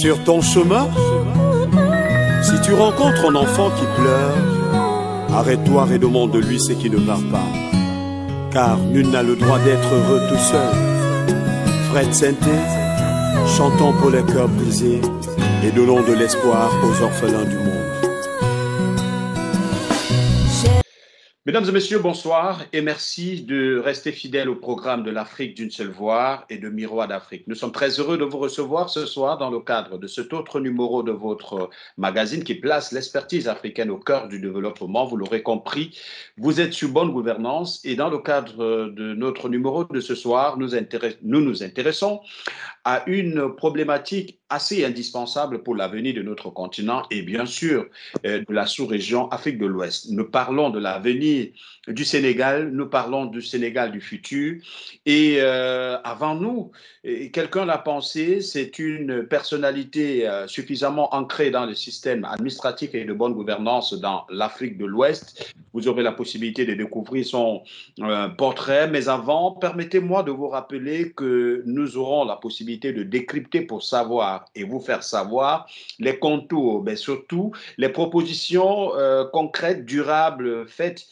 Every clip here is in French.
Sur ton chemin, si tu rencontres un enfant qui pleure, arrête-toi et demande de lui ce qui ne va pas. Car nul n'a le droit d'être heureux tout seul. Fred Sainté, chantons pour les cœurs brisés et donnons de l'espoir aux orphelins du monde. Mesdames et messieurs, bonsoir et merci de rester fidèles au programme de l'Afrique d'une seule voix et de Miroir d'Afrique. Nous sommes très heureux de vous recevoir ce soir dans le cadre de cet autre numéro de votre magazine qui place l'expertise africaine au cœur du développement. Vous l'aurez compris, vous êtes sur bonne gouvernance et dans le cadre de notre numéro de ce soir, nous nous intéressons à une problématique assez indispensable pour l'avenir de notre continent et bien sûr de la sous-région Afrique de l'Ouest. Nous parlons de l'avenir du Sénégal, nous parlons du Sénégal du futur et avant nous, quelqu'un l'a pensé, c'est une personnalité suffisamment ancrée dans le système administratif et de bonne gouvernance dans l'Afrique de l'Ouest. Vous aurez la possibilité de découvrir son portrait, mais avant, permettez-moi de vous rappeler que nous aurons la possibilité de décrypter pour savoir et vous faire savoir les contours, mais surtout les propositions concrètes, durables, faites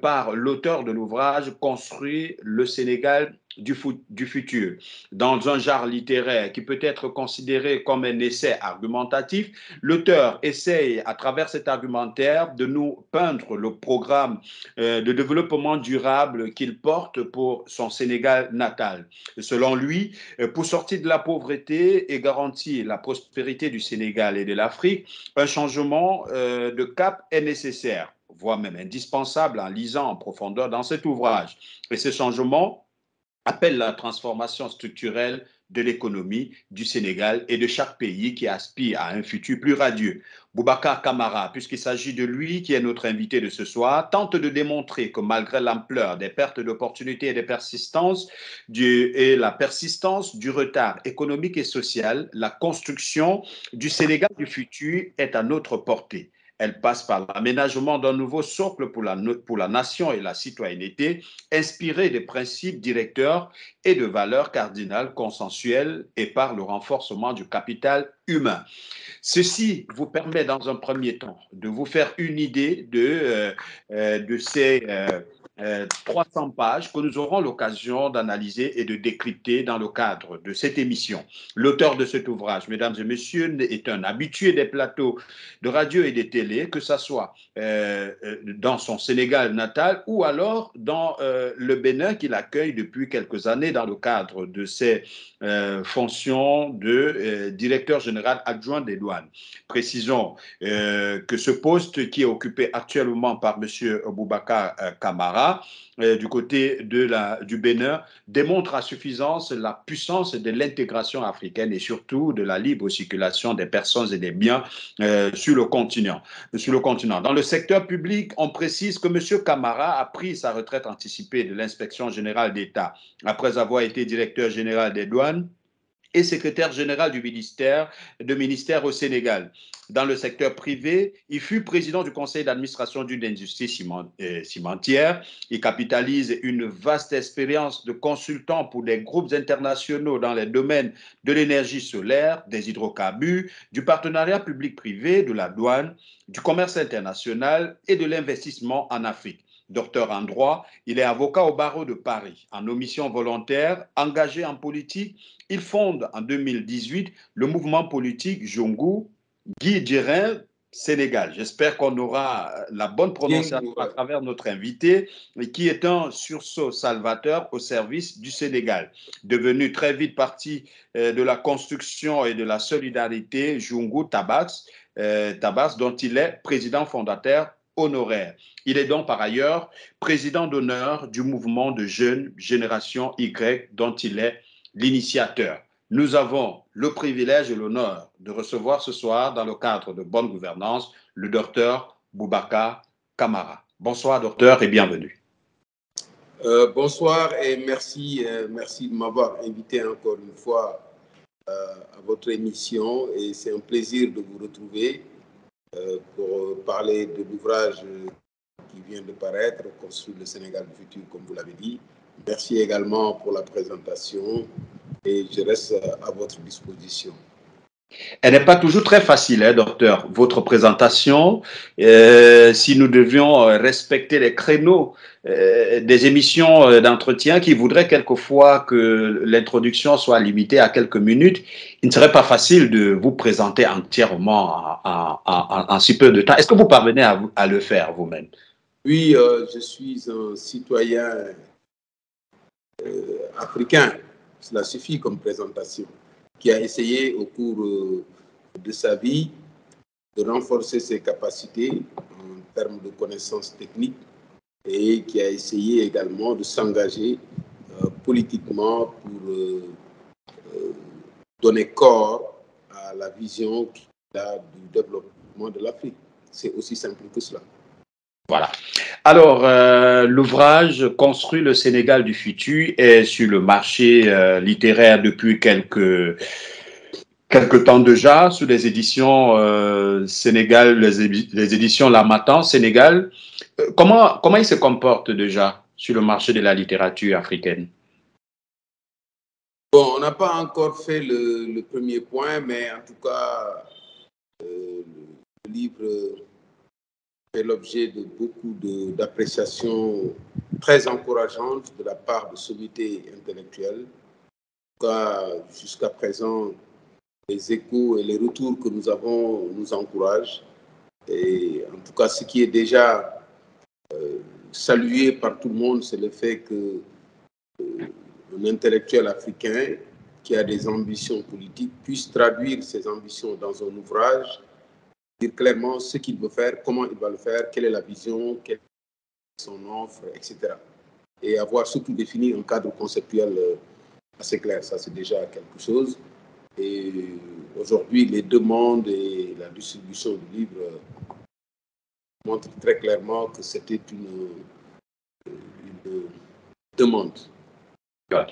par l'auteur de l'ouvrage Construire le Sénégal du futur. Dans un genre littéraire qui peut être considéré comme un essai argumentatif, l'auteur essaye, à travers cet argumentaire, de nous peindre le programme de développement durable qu'il porte pour son Sénégal natal. Selon lui, pour sortir de la pauvreté et garantir la prospérité du Sénégal et de l'Afrique, un changement de cap est nécessaire, voire même indispensable en lisant en profondeur dans cet ouvrage. Et ce changement appelle la transformation structurelle de l'économie du Sénégal et de chaque pays qui aspire à un futur plus radieux. Boubacar Camara, puisqu'il s'agit de lui qui est notre invité de ce soir, tente de démontrer que malgré l'ampleur des pertes d'opportunités et la persistance du retard économique et social, la construction du Sénégal du futur est à notre portée. Elle passe par l'aménagement d'un nouveau socle pour la nation et la citoyenneté, inspiré des principes directeurs et de valeurs cardinales consensuelles et par le renforcement du capital humain. Ceci vous permet dans un premier temps de vous faire une idée de ces 300 pages que nous aurons l'occasion d'analyser et de décrypter dans le cadre de cette émission. L'auteur de cet ouvrage, mesdames et messieurs, est un habitué des plateaux de radio et de télé, que ce soit dans son Sénégal natal ou alors dans le Bénin qu'il accueille depuis quelques années dans le cadre de ses fonctions de directeur général adjoint des douanes. Précisons que ce poste qui est occupé actuellement par M. Boubacar Camara du côté du Bénin démontre à suffisance la puissance de l'intégration africaine et surtout de la libre circulation des personnes et des biens sur le continent. Dans le secteur public, on précise que M. Camara a pris sa retraite anticipée de l'inspection générale d'État après avoir été directeur général des douanes et secrétaire général du ministère au Sénégal. Dans le secteur privé, il fut président du conseil d'administration d'une industrie cimentière. Il capitalise une vaste expérience de consultant pour des groupes internationaux dans les domaines de l'énergie solaire, des hydrocarbures, du partenariat public-privé, de la douane, du commerce international et de l'investissement en Afrique. Docteur en droit, il est avocat au barreau de Paris. En omission volontaire, engagé en politique, il fonde en 2018 le mouvement politique Jongu Guy Djirin Sénégal. J'espère qu'on aura la bonne prononciation à travers notre invité, qui est un sursaut salvateur au service du Sénégal. Devenu très vite partie de la construction et de la solidarité Jongu Tabas, dont il est président fondateur honoraire. Il est donc par ailleurs président d'honneur du mouvement de jeunes Génération Y dont il est l'initiateur. Nous avons le privilège et l'honneur de recevoir ce soir, dans le cadre de bonne gouvernance, le docteur Boubacar Camara. Bonsoir docteur et bienvenue. Bonsoir et merci de m'avoir invité encore une fois à votre émission et c'est un plaisir de vous retrouver pour parler de l'ouvrage qui vient de paraître, Construire le Sénégal du futur, comme vous l'avez dit. Merci également pour la présentation et je reste à votre disposition. Elle n'est pas toujours très facile, hein, docteur. Votre présentation, si nous devions respecter les créneaux des émissions d'entretien qui voudraient quelquefois que l'introduction soit limitée à quelques minutes, il ne serait pas facile de vous présenter entièrement en si peu de temps. Est-ce que vous parvenez à le faire vous-même? Oui, je suis un citoyen africain, cela suffit comme présentation, qui a essayé au cours de sa vie de renforcer ses capacités en termes de connaissances techniques et qui a essayé également de s'engager politiquement pour donner corps à la vision qu'il a du développement de l'Afrique. C'est aussi simple que cela. Voilà. Alors, l'ouvrage Construire le Sénégal du futur est sur le marché littéraire depuis quelques temps déjà, sous les éditions Sénégal, les éditions L'Harmattan, Sénégal. Comment il se comporte déjà sur le marché de la littérature africaine? Bon, on n'a pas encore fait le premier point, mais en tout cas, le livre fait l'objet de beaucoup d'appréciations très encourageantes de la part de sommités intellectuelles. En tout cas, jusqu'à présent, les échos et les retours que nous avons nous encouragent. Et en tout cas, ce qui est déjà salué par tout le monde, c'est le fait que un intellectuel africain qui a des ambitions politiques puisse traduire ses ambitions dans un ouvrage, dire clairement ce qu'il veut faire, comment il va le faire, quelle est la vision, quelle est son offre, etc. Et avoir surtout défini un cadre conceptuel assez clair. Ça, c'est déjà quelque chose. Et aujourd'hui, les demandes et la distribution du livre montrent très clairement que c'était une demande. Voilà.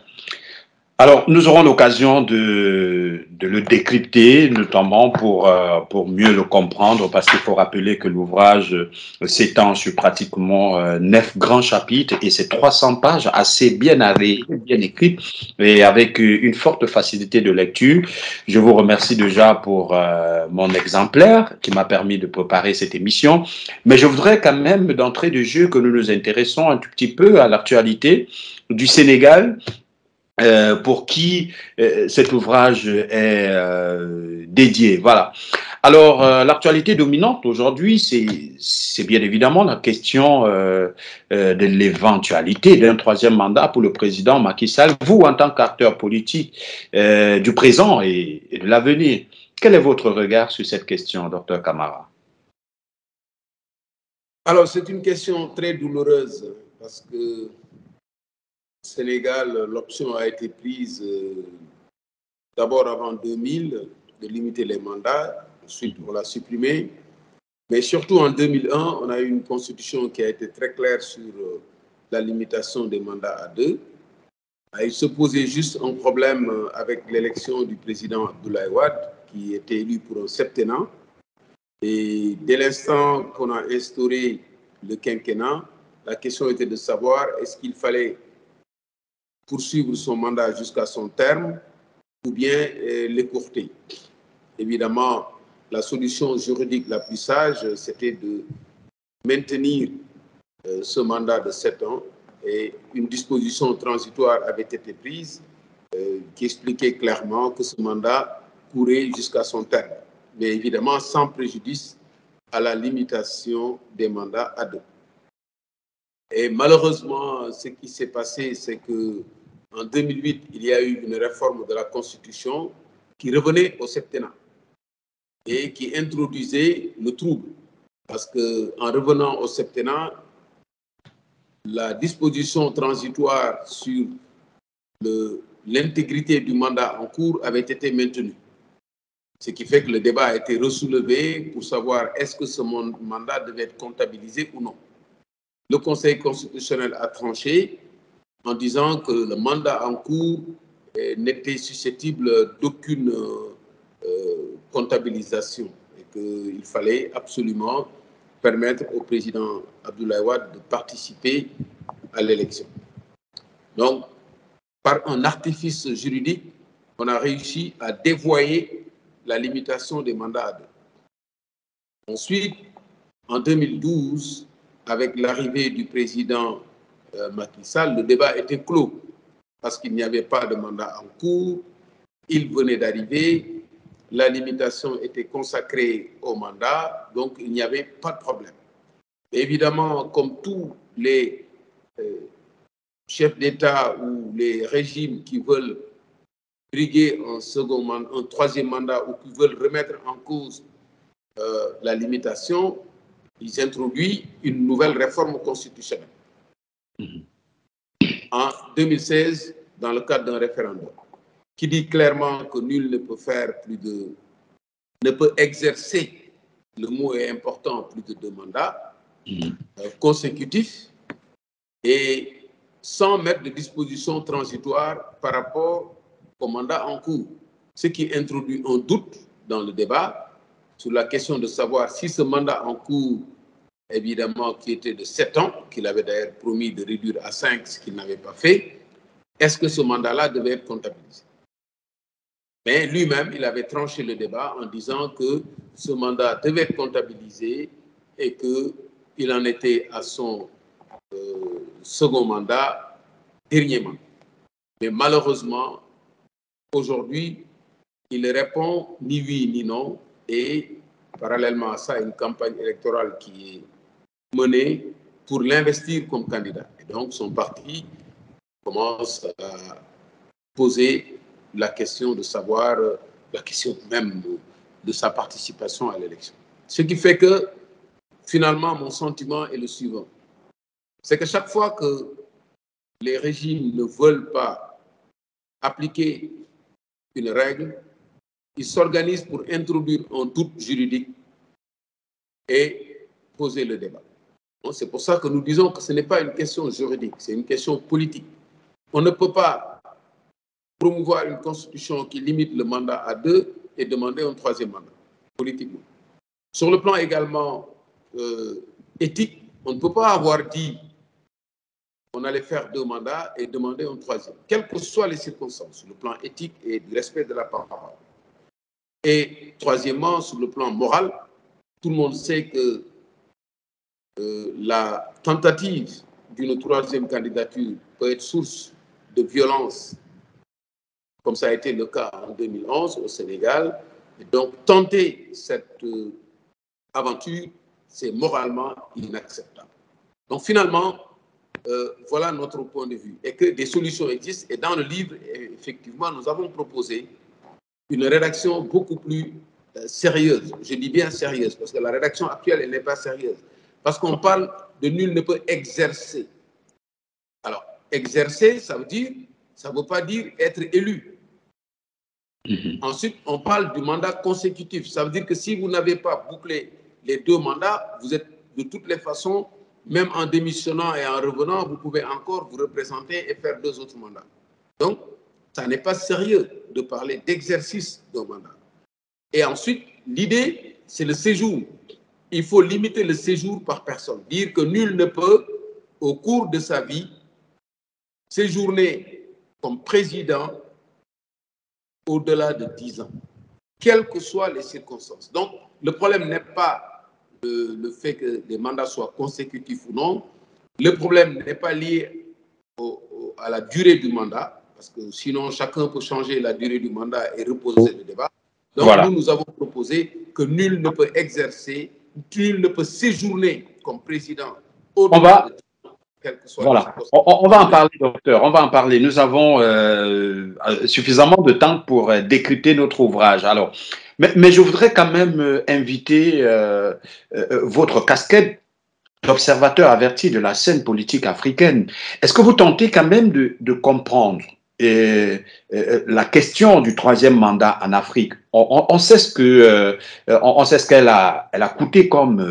Alors, nous aurons l'occasion de le décrypter, notamment pour mieux le comprendre, parce qu'il faut rappeler que l'ouvrage s'étend sur pratiquement 9 grands chapitres et c'est 300 pages assez bien arrêtées, bien écrites et avec une forte facilité de lecture. Je vous remercie déjà pour mon exemplaire qui m'a permis de préparer cette émission, mais je voudrais quand même d'entrée de jeu que nous nous intéressons un tout petit peu à l'actualité du Sénégal, pour qui cet ouvrage est dédié. Voilà. Alors, l'actualité dominante aujourd'hui, c'est bien évidemment la question de l'éventualité d'un troisième mandat pour le président Macky Sall. Vous, en tant qu'acteur politique du présent et de l'avenir, quel est votre regard sur cette question, docteur Camara? Alors, c'est une question très douloureuse parce que au Sénégal, l'option a été prise d'abord avant 2000 de limiter les mandats, ensuite on l'a supprimé, mais surtout en 2001, on a eu une constitution qui a été très claire sur la limitation des mandats à 2. Il se posait juste un problème avec l'élection du président Abdoulaye Wade, qui était élu pour un septennat. Et dès l'instant qu'on a instauré le quinquennat, la question était de savoir est-ce qu'il fallait poursuivre son mandat jusqu'à son terme ou bien l'écourter. Évidemment, la solution juridique la plus sage, c'était de maintenir ce mandat de 7 ans et une disposition transitoire avait été prise qui expliquait clairement que ce mandat courait jusqu'à son terme, mais évidemment sans préjudice à la limitation des mandats à 2. Et malheureusement, ce qui s'est passé, c'est qu'en 2008, il y a eu une réforme de la Constitution qui revenait au septennat et qui introduisait le trouble. Parce qu'en revenant au septennat, la disposition transitoire sur l'intégrité du mandat en cours avait été maintenue. Ce qui fait que le débat a été ressoulevé pour savoir est-ce que ce mandat devait être comptabilisé ou non. Le Conseil constitutionnel a tranché en disant que le mandat en cours n'était susceptible d'aucune comptabilisation et qu'il fallait absolument permettre au président Abdoulaye Wade de participer à l'élection. Donc, par un artifice juridique, on a réussi à dévoyer la limitation des mandats à 2. Ensuite, en 2012, avec l'arrivée du président Macky Sall, le débat était clos parce qu'il n'y avait pas de mandat en cours. Il venait d'arriver, la limitation était consacrée au mandat, donc il n'y avait pas de problème. Évidemment, comme tous les chefs d'État ou les régimes qui veulent briguer un troisième mandat ou qui veulent remettre en cause la limitation, ils introduisent une nouvelle réforme constitutionnelle. En 2016, dans le cadre d'un référendum, qui dit clairement que nul ne peut faire ne peut exercer, le mot est important, plus de 2 mandats consécutifs et sans mettre de dispositions transitoires par rapport au mandat en cours. Ce qui introduit un doute dans le débat sur la question de savoir si ce mandat en cours, évidemment, qui était de 7 ans, qu'il avait d'ailleurs promis de réduire à 5, ce qu'il n'avait pas fait, est-ce que ce mandat-là devait être comptabilisé? Mais lui-même, il avait tranché le débat en disant que ce mandat devait être comptabilisé et qu'il en était à son second mandat, dernier mandat. Mais malheureusement, aujourd'hui, il ne répond ni oui ni non. Et parallèlement à ça, une campagne électorale qui est menée pour l'investir comme candidat. Et donc, son parti commence à poser la question de savoir, la question même de sa participation à l'élection. Ce qui fait que, finalement, mon sentiment est le suivant. C'est que chaque fois que les régimes ne veulent pas appliquer une règle, ils s'organisent pour introduire un doute juridique et poser le débat. C'est pour ça que nous disons que ce n'est pas une question juridique, c'est une question politique. On ne peut pas promouvoir une constitution qui limite le mandat à 2 et demander un troisième mandat, politiquement. Sur le plan également éthique, on ne peut pas avoir dit qu'on allait faire 2 mandats et demander un troisième, quelles que soient les circonstances, sur le plan éthique et du respect de la parole. Et troisièmement, sur le plan moral, tout le monde sait que la tentative d'une troisième candidature peut être source de violence, comme ça a été le cas en 2011 au Sénégal. Et donc, tenter cette aventure, c'est moralement inacceptable. Donc, finalement, voilà notre point de vue. Et que des solutions existent. Et dans le livre, effectivement, nous avons proposé une rédaction beaucoup plus sérieuse. Je dis bien sérieuse, parce que la rédaction actuelle, elle n'est pas sérieuse. Parce qu'on parle de nul ne peut exercer. Alors, exercer, ça ne veut pas dire être élu. Ensuite, on parle du mandat consécutif. Ça veut dire que si vous n'avez pas bouclé les 2 mandats, vous êtes de toutes les façons, même en démissionnant et en revenant, vous pouvez encore vous représenter et faire 2 autres mandats. Donc, ça n'est pas sérieux de parler d'exercice d'un mandat. Et ensuite, l'idée, c'est le séjour. Il faut limiter le séjour par personne. Dire que nul ne peut, au cours de sa vie, séjourner comme président au-delà de 10 ans, quelles que soient les circonstances. Donc, le problème n'est pas le fait que les mandats soient consécutifs ou non. Le problème n'est pas lié à la durée du mandat, parce que sinon, chacun peut changer la durée du mandat et reposer le débat. Donc, voilà. Nous avons proposé que nul ne peut exercer, nul ne peut séjourner comme président au-delà de 10 ans. Voilà, on va en parler, docteur, on va en parler. Nous avons suffisamment de temps pour décrypter notre ouvrage. Alors, mais je voudrais quand même inviter votre casquette d'observateur averti de la scène politique africaine. Est-ce que vous tentez quand même de comprendre la question du troisième mandat en Afrique? On sait ce qu'elle a coûté comme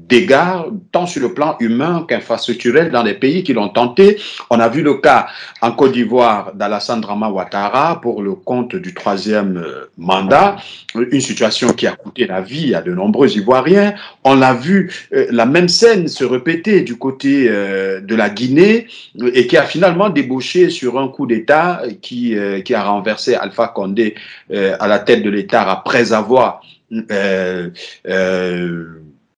d'égards, tant sur le plan humain qu'infrastructurel dans les pays qui l'ont tenté. On a vu le cas en Côte d'Ivoire d'Alassane Drama Ouattara pour le compte du troisième mandat, une situation qui a coûté la vie à de nombreux Ivoiriens. On a vu la même scène se répéter du côté de la Guinée et qui a finalement débouché sur un coup d'État qui a renversé Alpha Condé à la tête de l'État après avoir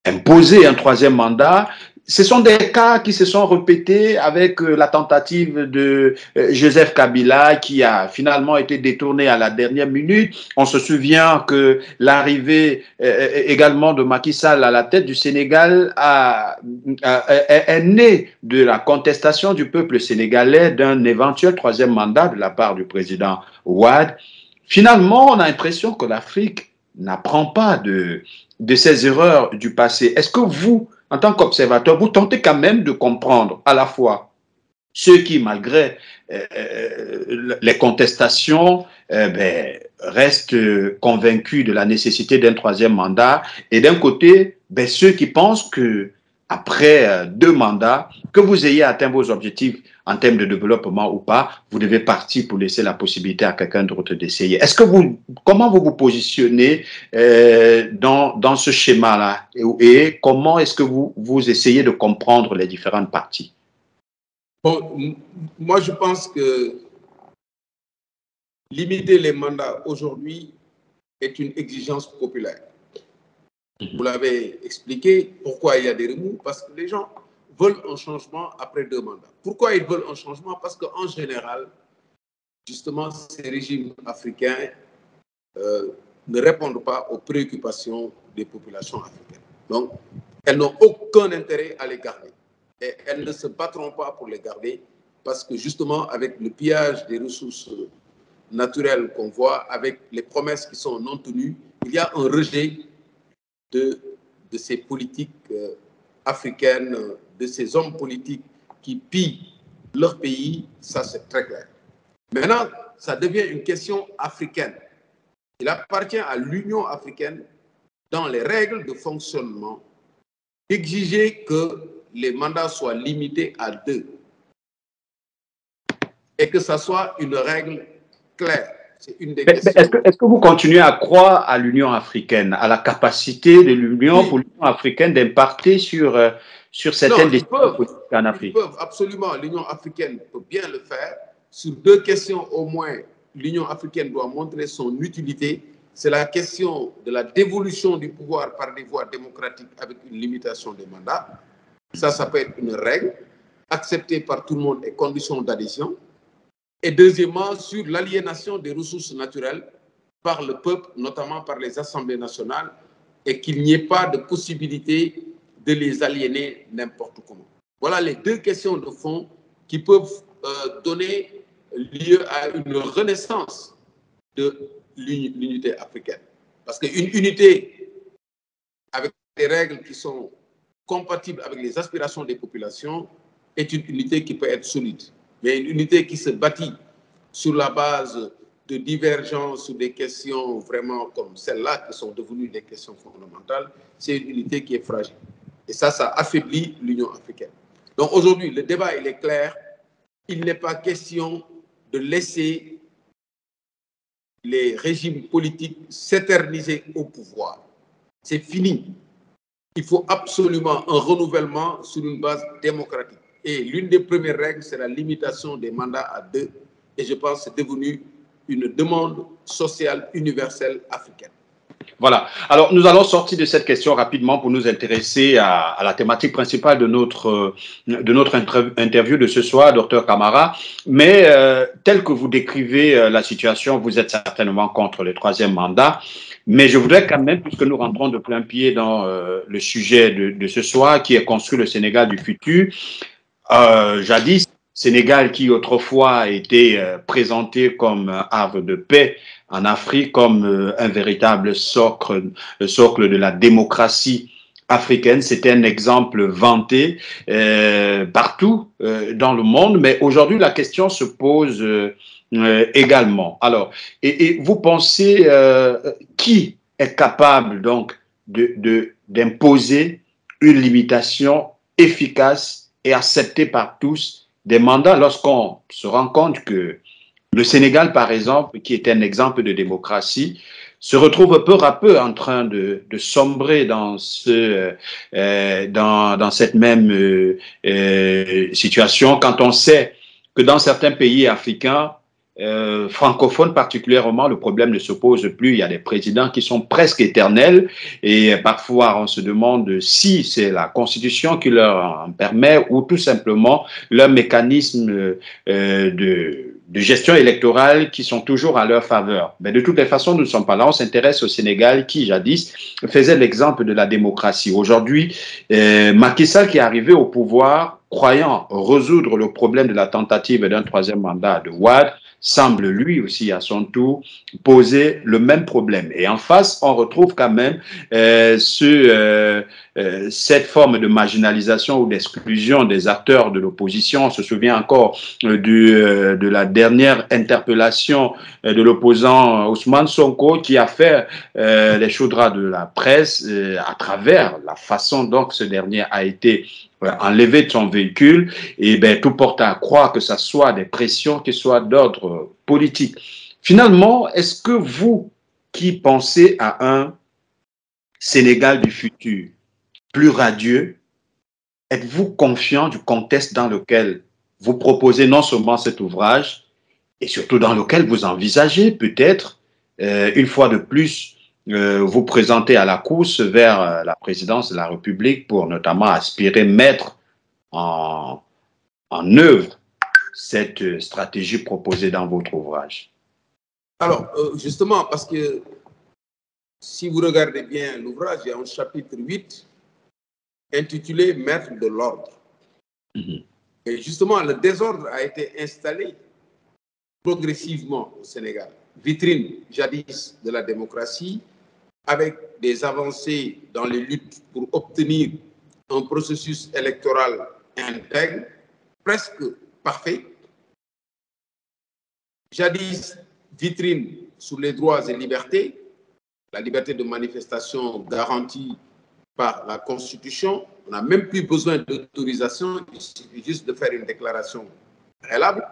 imposer un troisième mandat. Ce sont des cas qui se sont répétés avec la tentative de Joseph Kabila qui a finalement été détournée à la dernière minute. On se souvient que l'arrivée également de Macky Sall à la tête du Sénégal est née de la contestation du peuple sénégalais d'un éventuel troisième mandat de la part du président Ouad. Finalement, on a l'impression que l'Afrique n'apprend pas de ces erreurs du passé. Est-ce que vous, en tant qu'observateur, vous tentez quand même de comprendre à la fois ceux qui, malgré les contestations, restent convaincus de la nécessité d'un troisième mandat, et d'un côté, ceux qui pensent que après 2 mandats, que vous ayez atteint vos objectifs en termes de développement ou pas, vous devez partir pour laisser la possibilité à quelqu'un d'autre d'essayer. Est-ce que comment vous vous positionnez dans ce schéma-là et comment est-ce que vous essayez de comprendre les différentes parties? Bon, moi je pense que limiter les mandats aujourd'hui est une exigence populaire. Vous l'avez expliqué, pourquoi il y a des remous? Parce que les gens veulent un changement après 2 mandats. Pourquoi ils veulent un changement? Parce qu'en général, justement, ces régimes africains ne répondent pas aux préoccupations des populations africaines. Donc, elles n'ont aucun intérêt à les garder. Et elles ne se battront pas pour les garder parce que justement, avec le pillage des ressources naturelles qu'on voit, avec les promesses qui sont non tenues, il y a un rejet de ces politiques africaines, de ces hommes politiques qui pillent leur pays, ça c'est très clair. Maintenant, ça devient une question africaine. Il appartient à l'Union africaine, dans les règles de fonctionnement, d'exiger que les mandats soient limités à 2 et que ça soit une règle claire. C'est une des questions. Est-ce que vous continuez à croire à l'Union africaine, à la capacité de l'Union pour l'Union africaine d'imparter sur certaines décisions politiques en Afrique? Ils peuvent absolument. L'Union africaine peut bien le faire. Sur 2 questions au moins, l'Union africaine doit montrer son utilité. C'est la question de la dévolution du pouvoir par des voies démocratiques avec une limitation des mandats. Ça peut être une règle acceptée par tout le monde et condition d'adhésion. Et deuxièmement, sur l'aliénation des ressources naturelles par le peuple, notamment par les assemblées nationales, et qu'il n'y ait pas de possibilité de les aliéner n'importe comment. Voilà les 2 questions de fond qui peuvent donner lieu à une renaissance de l'unité africaine. Parce qu'une unité avec des règles qui sont compatibles avec les aspirations des populations est une unité qui peut être solide. Mais une unité qui se bâtit sur la base de divergences sur des questions vraiment comme celles-là, qui sont devenues des questions fondamentales, c'est une unité qui est fragile. Et ça affaiblit l'Union africaine. Donc aujourd'hui, le débat, il est clair. Il n'est pas question de laisser les régimes politiques s'éterniser au pouvoir. C'est fini. Il faut absolument un renouvellement sur une base démocratique. Et l'une des premières règles, c'est la limitation des mandats à 2. Et je pense que c'est devenu une demande sociale universelle africaine. Voilà. Alors, nous allons sortir de cette question rapidement pour nous intéresser à la thématique principale de notre interview de ce soir, Dr Camara. Mais tel que vous décrivez la situation, vous êtes certainement contre le 3e mandat. Mais je voudrais quand même, puisque nous rentrons de plein pied dans le sujet de ce soir, qui est construit le Sénégal du futur, jadis, Sénégal qui autrefois a été présenté comme un havre de paix en Afrique, comme un véritable socle de la démocratie africaine. C'était un exemple vanté partout dans le monde, mais aujourd'hui la question se pose également. Alors, et vous pensez qui est capable donc d'imposer une limitation efficace et acceptée par tous des mandats lorsqu'on se rend compte que le Sénégal, par exemple, qui est un exemple de démocratie, se retrouve peu à peu en train de sombrer dans cette même situation quand on sait que dans certains pays africains, francophones particulièrement, le problème ne se pose plus. Il y a des présidents qui sont presque éternels et parfois on se demande si c'est la constitution qui leur en permet ou tout simplement leur mécanisme de gestion électorale qui sont toujours à leur faveur. Mais de toutes les façons, nous ne sommes pas là. On s'intéresse au Sénégal qui, jadis, faisait l'exemple de la démocratie. Aujourd'hui, Macky Sall qui est arrivé au pouvoir, croyant résoudre le problème de la tentative d'un troisième mandat de Wade, semble lui aussi à son tour poser le même problème. Et en face, on retrouve quand même cette forme de marginalisation ou d'exclusion des acteurs de l'opposition. On se souvient encore de la dernière interpellation de l'opposant Ousmane Sonko qui a fait les chaudras de la presse à travers la façon dont ce dernier a été enlevé de son véhicule, et ben, tout porte à croire que ce soit des pressions qui soient d'ordre politique. Finalement, est-ce que vous qui pensez à un Sénégal du futur plus radieux, êtes-vous confiant du contexte dans lequel vous proposez non seulement cet ouvrage, et surtout dans lequel vous envisagez peut-être, une fois de plus, vous présenter à la course vers la présidence de la République pour notamment aspirer mettre en, en œuvre cette stratégie proposée dans votre ouvrage? Alors, justement, parce que si vous regardez bien l'ouvrage, il y a un chapitre 8 intitulé Maître de l'ordre. Et justement, le désordre a été installé progressivement au Sénégal. Vitrine jadis de la démocratie, avec des avancées dans les luttes pour obtenir un processus électoral intègre, presque parfait. Jadis, vitrine sur les droits et libertés, la liberté de manifestation garantie par la Constitution. On n'a même plus besoin d'autorisation, il suffit juste de faire une déclaration préalable.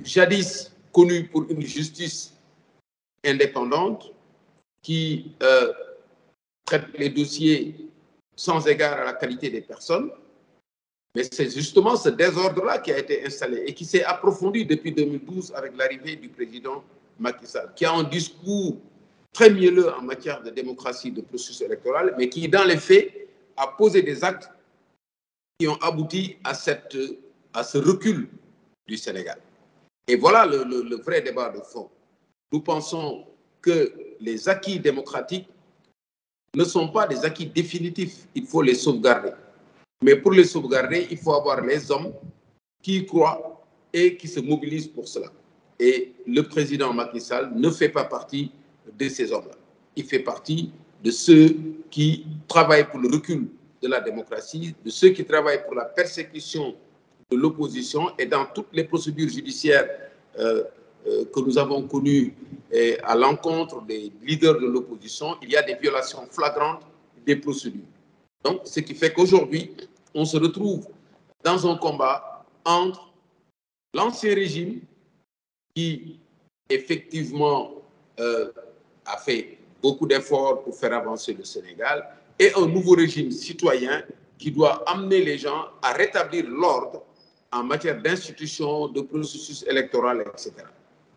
Jadis connu pour une justice indépendante qui traite les dossiers sans égard à la qualité des personnes. Mais c'est justement ce désordre-là qui a été installé et qui s'est approfondi depuis 2012 avec l'arrivée du président Macky Sall, qui a un discours très mielleux en matière de démocratie, de processus électoral, mais qui, dans les faits, a posé des actes qui ont abouti à ce recul du Sénégal. Et voilà le vrai débat de fond. Nous pensons que les acquis démocratiques ne sont pas des acquis définitifs. Il faut les sauvegarder. Mais pour les sauvegarder, il faut avoir les hommes qui y croient et qui se mobilisent pour cela. Et le président Macky Sall ne fait pas partie de ces hommes-là. Il fait partie de ceux qui travaillent pour le recul de la démocratie, de ceux qui travaillent pour la persécution de l'opposition, et dans toutes les procédures judiciaires que nous avons connues à l'encontre des leaders de l'opposition, il y a des violations flagrantes des procédures. Donc, ce qui fait qu'aujourd'hui, on se retrouve dans un combat entre l'ancien régime qui, effectivement, a fait beaucoup d'efforts pour faire avancer le Sénégal, et un nouveau régime citoyen qui doit amener les gens à rétablir l'ordre en matière d'institutions, de processus électoral, etc.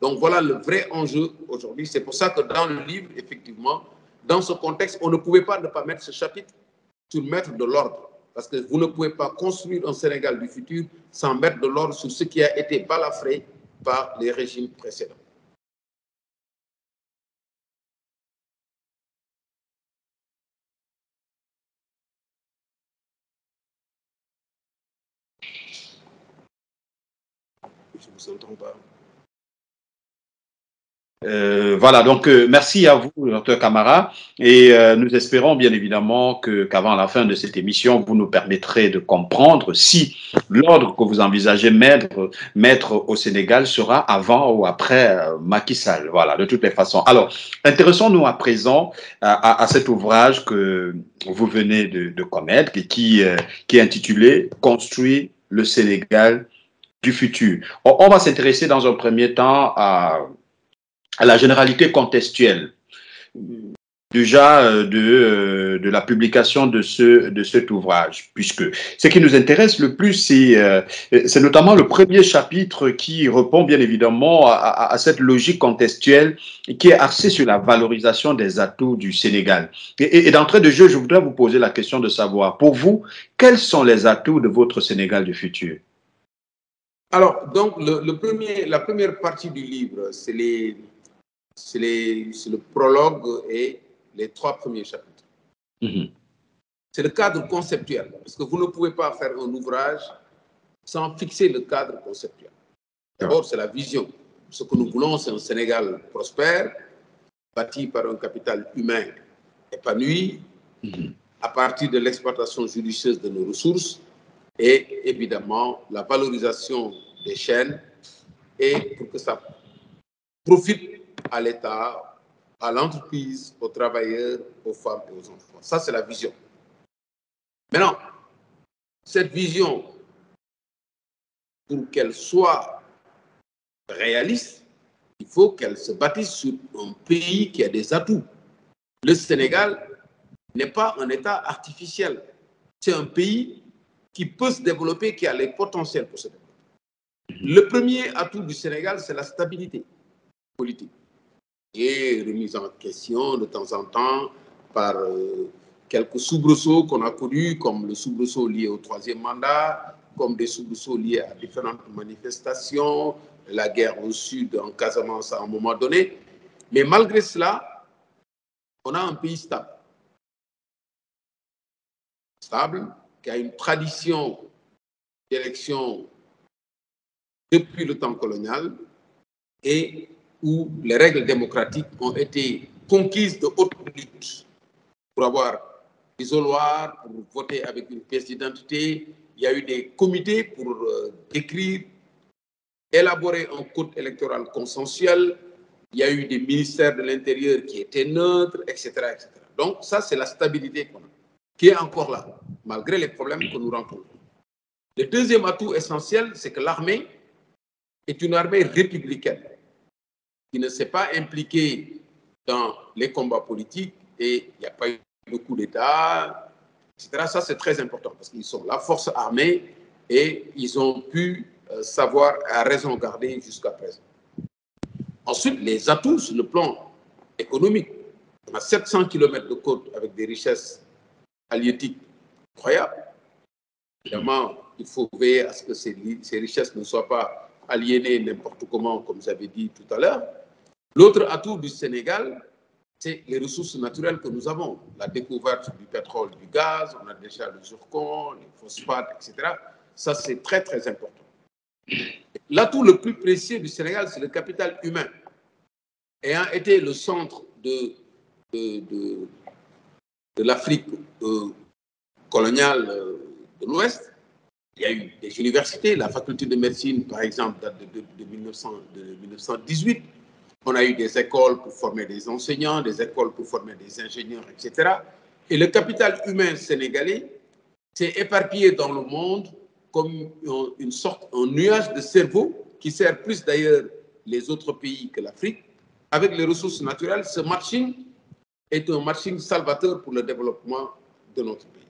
Donc voilà le vrai enjeu aujourd'hui. C'est pour ça que dans le livre, effectivement, dans ce contexte, on ne pouvait pas ne pas mettre ce chapitre sur mettre de l'ordre. Parce que vous ne pouvez pas construire un Sénégal du futur sans mettre de l'ordre sur ce qui a été balafré par les régimes précédents. Je ne vous entends pas. Voilà, donc merci à vous, docteur Camara, et nous espérons bien évidemment qu'avant la fin de cette émission, vous nous permettrez de comprendre si l'ordre que vous envisagez mettre au Sénégal sera avant ou après Macky Sall. Voilà, de toutes les façons. Alors, intéressons-nous à présent à cet ouvrage que vous venez de commettre, qui est intitulé « Construire le Sénégal du futur ». On va s'intéresser dans un premier temps à la généralité contextuelle déjà de la publication de cet ouvrage, puisque ce qui nous intéresse le plus, c'est notamment le premier chapitre qui répond bien évidemment à cette logique contextuelle qui est axée sur la valorisation des atouts du Sénégal. Et d'entrée de jeu, je voudrais vous poser la question de savoir, pour vous, quels sont les atouts de votre Sénégal du futur? Alors, donc, la première partie du livre, c'est le prologue et les 3 premiers chapitres. C'est le cadre conceptuel, parce que vous ne pouvez pas faire un ouvrage sans fixer le cadre conceptuel. D'abord, c'est la vision. Ce que nous voulons, c'est un Sénégal prospère, bâti par un capital humain épanoui, à partir de l'exploitation judicieuse de nos ressources et évidemment la valorisation des chaînes et pour que ça profite à l'État, à l'entreprise, aux travailleurs, aux femmes et aux enfants. Ça, c'est la vision. Maintenant, cette vision, pour qu'elle soit réaliste, il faut qu'elle se bâtisse sur un pays qui a des atouts. Le Sénégal n'est pas un État artificiel. C'est un pays qui peut se développer, qui a les potentiels pour se développer. Le premier atout du Sénégal, c'est la stabilité politique, et remise en question de temps en temps par quelques soubresauts qu'on a connus, comme le soubresaut lié au 3e mandat, comme des soubresauts liés à différentes manifestations, la guerre au sud, en Casamance à un moment donné. Mais malgré cela, on a un pays stable. Stable, qui a une tradition d'élection depuis le temps colonial et où les règles démocratiques ont été conquises de haute lutte pour avoir l'isoloir, pour voter avec une pièce d'identité. Il y a eu des comités pour écrire, élaborer un code électoral consensuel. Il y a eu des ministères de l'Intérieur qui étaient neutres, etc., etc. Donc ça, c'est la stabilité qu'on a, qui est encore là, malgré les problèmes que nous rencontrons. Le deuxième atout essentiel, c'est que l'armée est une armée républicaine qui ne s'est pas impliquée dans les combats politiques et il n'y a pas eu de coup d'État, etc. Ça, c'est très important parce qu'ils sont la force armée et ils ont pu savoir à raison garder jusqu'à présent. Ensuite, les atouts sur le plan économique. On a 700 km de côte avec des richesses halieutiques incroyables. Évidemment, il faut veiller à ce que ces richesses ne soient pas aliénées n'importe comment, comme vous avez dit tout à l'heure. L'autre atout du Sénégal, c'est les ressources naturelles que nous avons. La découverte du pétrole, du gaz, on a déjà le zircon, les phosphates, etc. Ça, c'est très, très important. L'atout le plus précieux du Sénégal, c'est le capital humain. Ayant été le centre de l'Afrique coloniale de l'Ouest, il y a eu des universités. La faculté de médecine, par exemple, date de 1918. On a eu des écoles pour former des enseignants, des écoles pour former des ingénieurs, etc. Et le capital humain sénégalais s'est éparpillé dans le monde comme une sorte, un nuage de cerveau qui sert plus d'ailleurs les autres pays que l'Afrique. Avec les ressources naturelles, ce matching est un matching salvateur pour le développement de notre pays.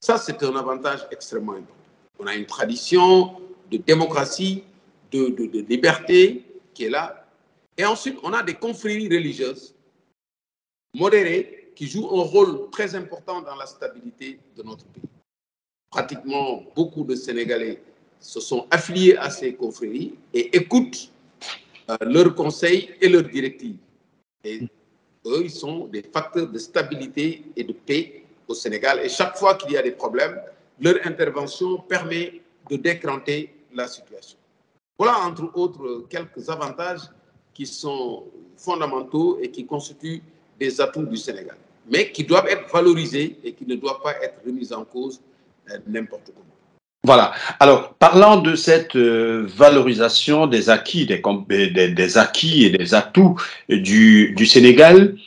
Ça, c'est un avantage extrêmement important. On a une tradition de démocratie, de liberté qui est là. Et ensuite, on a des confréries religieuses modérées qui jouent un rôle très important dans la stabilité de notre pays. Pratiquement beaucoup de Sénégalais se sont affiliés à ces confréries et écoutent leurs conseils et leurs directives. Et eux, ils sont des facteurs de stabilité et de paix au Sénégal. Et chaque fois qu'il y a des problèmes, leur intervention permet de décranter la situation. Voilà, entre autres, quelques avantages qui sont fondamentaux et qui constituent des atouts du Sénégal, mais qui doivent être valorisés et qui ne doivent pas être remis en cause n'importe comment. Voilà. Alors, parlant de cette valorisation des acquis, des acquis et des atouts du Sénégal,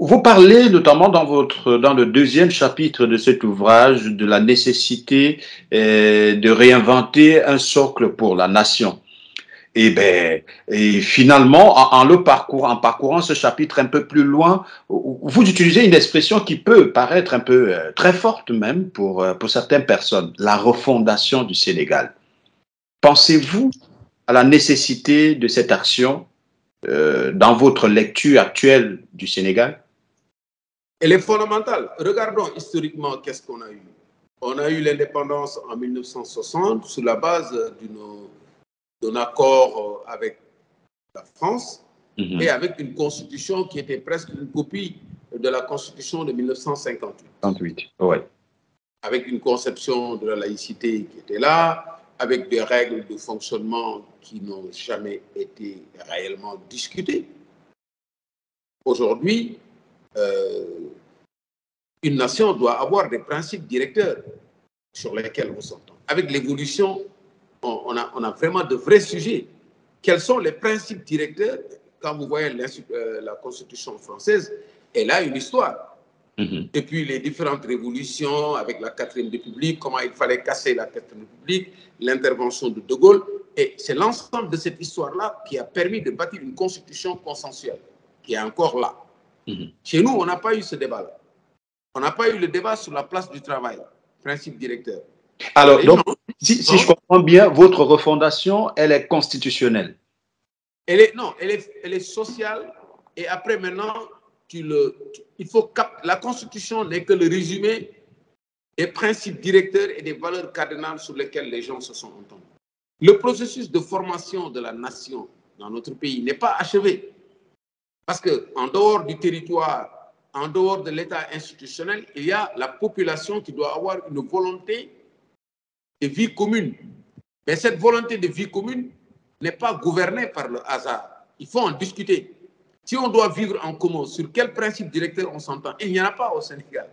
vous parlez notamment dans le deuxième chapitre de cet ouvrage de la nécessité de réinventer un socle pour la nation. Et finalement, en parcourant ce chapitre un peu plus loin, vous utilisez une expression qui peut paraître un peu très forte même pour certaines personnes, la refondation du Sénégal. Pensez-vous à la nécessité de cette action dans votre lecture actuelle du Sénégal? Elle est fondamentale. Regardons historiquement qu'est-ce qu'on a eu. On a eu l'indépendance en 1960 sur la base d'un accord avec la France et avec une constitution qui était presque une copie de la constitution de 1958. 58, ouais. Avec une conception de la laïcité qui était là, avec des règles de fonctionnement qui n'ont jamais été réellement discutées. Aujourd'hui, une nation doit avoir des principes directeurs sur lesquels on s'entend. Avec l'évolution, on a vraiment de vrais sujets. Quels sont les principes directeurs? Quand vous voyez la Constitution française, elle a une histoire. Depuis les différentes révolutions avec la 4e République, comment il fallait casser la 4e République, l'intervention de De Gaulle. Et c'est l'ensemble de cette histoire-là qui a permis de bâtir une constitution consensuelle, qui est encore là. Chez nous, on n'a pas eu ce débat-là. On n'a pas eu le débat sur la place du travail, principe directeur. Alors, donc, si je comprends bien, votre refondation, elle est constitutionnelle. Elle est sociale. Et après, maintenant, la Constitution n'est que le résumé des principes directeurs et des valeurs cardinales sur lesquelles les gens se sont entendus. Le processus de formation de la nation dans notre pays n'est pas achevé. Parce qu'en dehors du territoire, en dehors de l'État institutionnel, il y a la population qui doit avoir une volonté de vie commune. Mais cette volonté de vie commune n'est pas gouvernée par le hasard. Il faut en discuter. Si on doit vivre en commun, sur quel principe directeur on s'entend? Il n'y en a pas au Sénégal.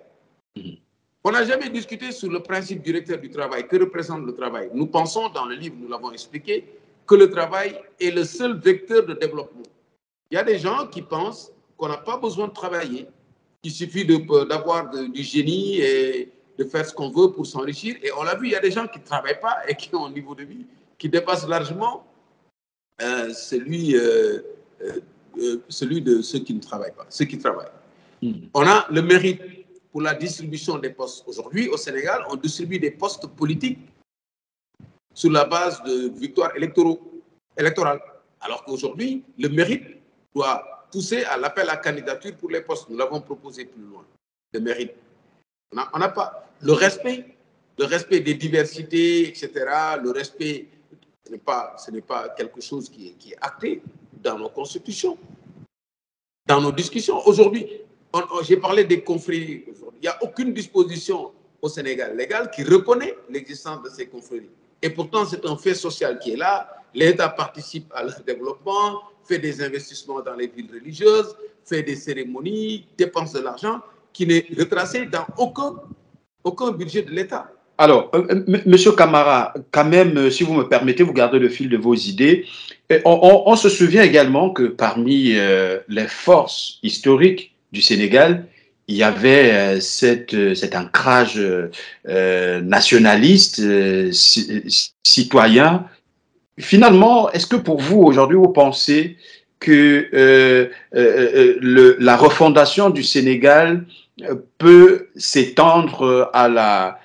On n'a jamais discuté sur le principe directeur du travail. Que représente le travail? Nous pensons, dans le livre, nous l'avons expliqué, que le travail est le seul vecteur de développement. Il y a des gens qui pensent qu'on n'a pas besoin de travailler, qu'il suffit d'avoir du génie et de faire ce qu'on veut pour s'enrichir. Et on l'a vu, il y a des gens qui ne travaillent pas et qui ont un niveau de vie qui dépasse largement celui de ceux qui ne travaillent pas, ceux qui travaillent. On a le mérite pour la distribution des postes. Aujourd'hui, au Sénégal, on distribue des postes politiques sur la base de victoires électorales. Alors qu'aujourd'hui, le mérite doit pousser à l'appel à candidature pour les postes. Nous l'avons proposé plus loin. Le mérite. On n'a pas le respect des diversités, etc. Le respect, ce n'est pas quelque chose qui est acté dans nos constitutions, dans nos discussions. Aujourd'hui, j'ai parlé des confréries. Il n'y a aucune disposition au Sénégal légale qui reconnaît l'existence de ces confréries. Et pourtant, c'est un fait social qui est là. L'État participe à leur développement, fait des investissements dans les villes religieuses, fait des cérémonies, dépense de l'argent qui n'est retracé dans aucun budget de l'État. Alors, Monsieur Camara, quand même, si vous me permettez, vous gardez le fil de vos idées. On se souvient également que parmi les forces historiques du Sénégal, il y avait cet ancrage nationaliste, citoyen. Finalement, est-ce que pour vous, aujourd'hui, vous pensez que la refondation du Sénégal peut s'étendre à la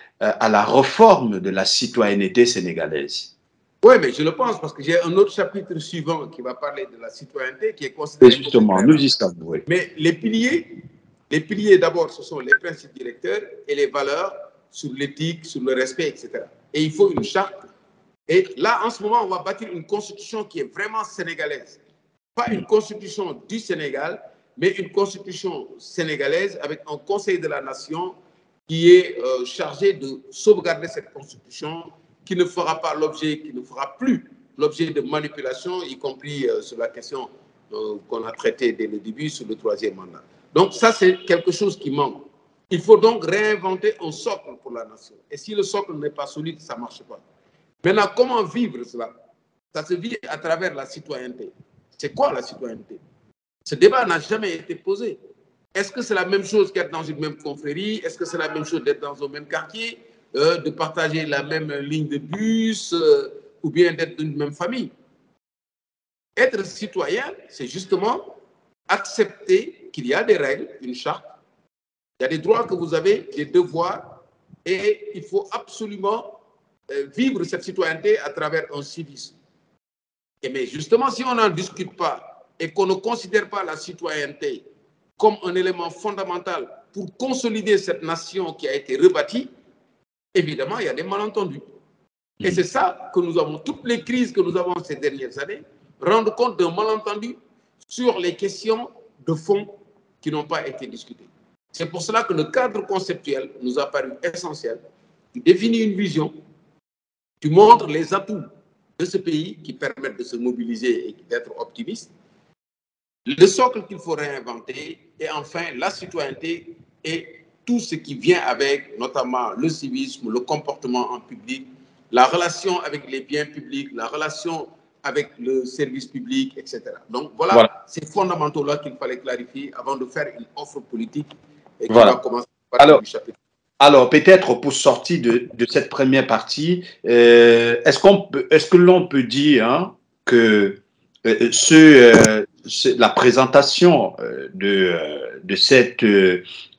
réforme de la citoyenneté sénégalaise? Oui, mais je le pense parce que j'ai un autre chapitre suivant qui va parler de la citoyenneté qui est considéré. Et justement, nous y sommes, oui. Mais les piliers d'abord, ce sont les principes directeurs et les valeurs sur l'éthique, sur le respect, etc. Et il faut une charte. Et là, en ce moment, on va bâtir une constitution qui est vraiment sénégalaise. Pas une constitution du Sénégal, mais une constitution sénégalaise avec un conseil de la nation qui est chargé de sauvegarder cette constitution, qui ne fera plus l'objet de manipulation, y compris sur la question qu'on a traité dès le début sur le troisième mandat. Donc ça, c'est quelque chose qui manque. Il faut donc réinventer un socle pour la nation. Et si le socle n'est pas solide, ça ne marche pas. Maintenant, comment vivre cela? Ça se vit à travers la citoyenneté. C'est quoi la citoyenneté? Ce débat n'a jamais été posé. Est-ce que c'est la même chose qu'être dans une même confrérie? Est-ce que c'est la même chose d'être dans un même quartier, de partager la même ligne de bus, ou bien d'être d'une même famille? Être citoyen, c'est justement accepter qu'il y a des règles, une charte, il y a des droits que vous avez, des devoirs, et il faut absolument vivre cette citoyenneté à travers un civisme. Mais justement, si on n'en discute pas et qu'on ne considère pas la citoyenneté comme un élément fondamental pour consolider cette nation qui a été rebâtie, évidemment, il y a des malentendus. Et c'est ça que nous avons, toutes les crises que nous avons ces dernières années, rendent compte d'un malentendu sur les questions de fond qui n'ont pas été discutées. C'est pour cela que le cadre conceptuel nous a paru essentiel. Tu définis une vision, tu montres les atouts de ce pays qui permettent de se mobiliser et d'être optimiste, le socle qu'il faut réinventer, et enfin la citoyenneté et tout ce qui vient avec, notamment le civisme, le comportement en public, la relation avec les biens publics, la relation avec le service public, etc. Donc voilà. Ces fondamentaux-là qu'il fallait clarifier avant de faire une offre politique et qui va commencer par du chapitre. Alors, peut-être pour sortir de cette première partie, est-ce que l'on peut dire hein, que la présentation de cette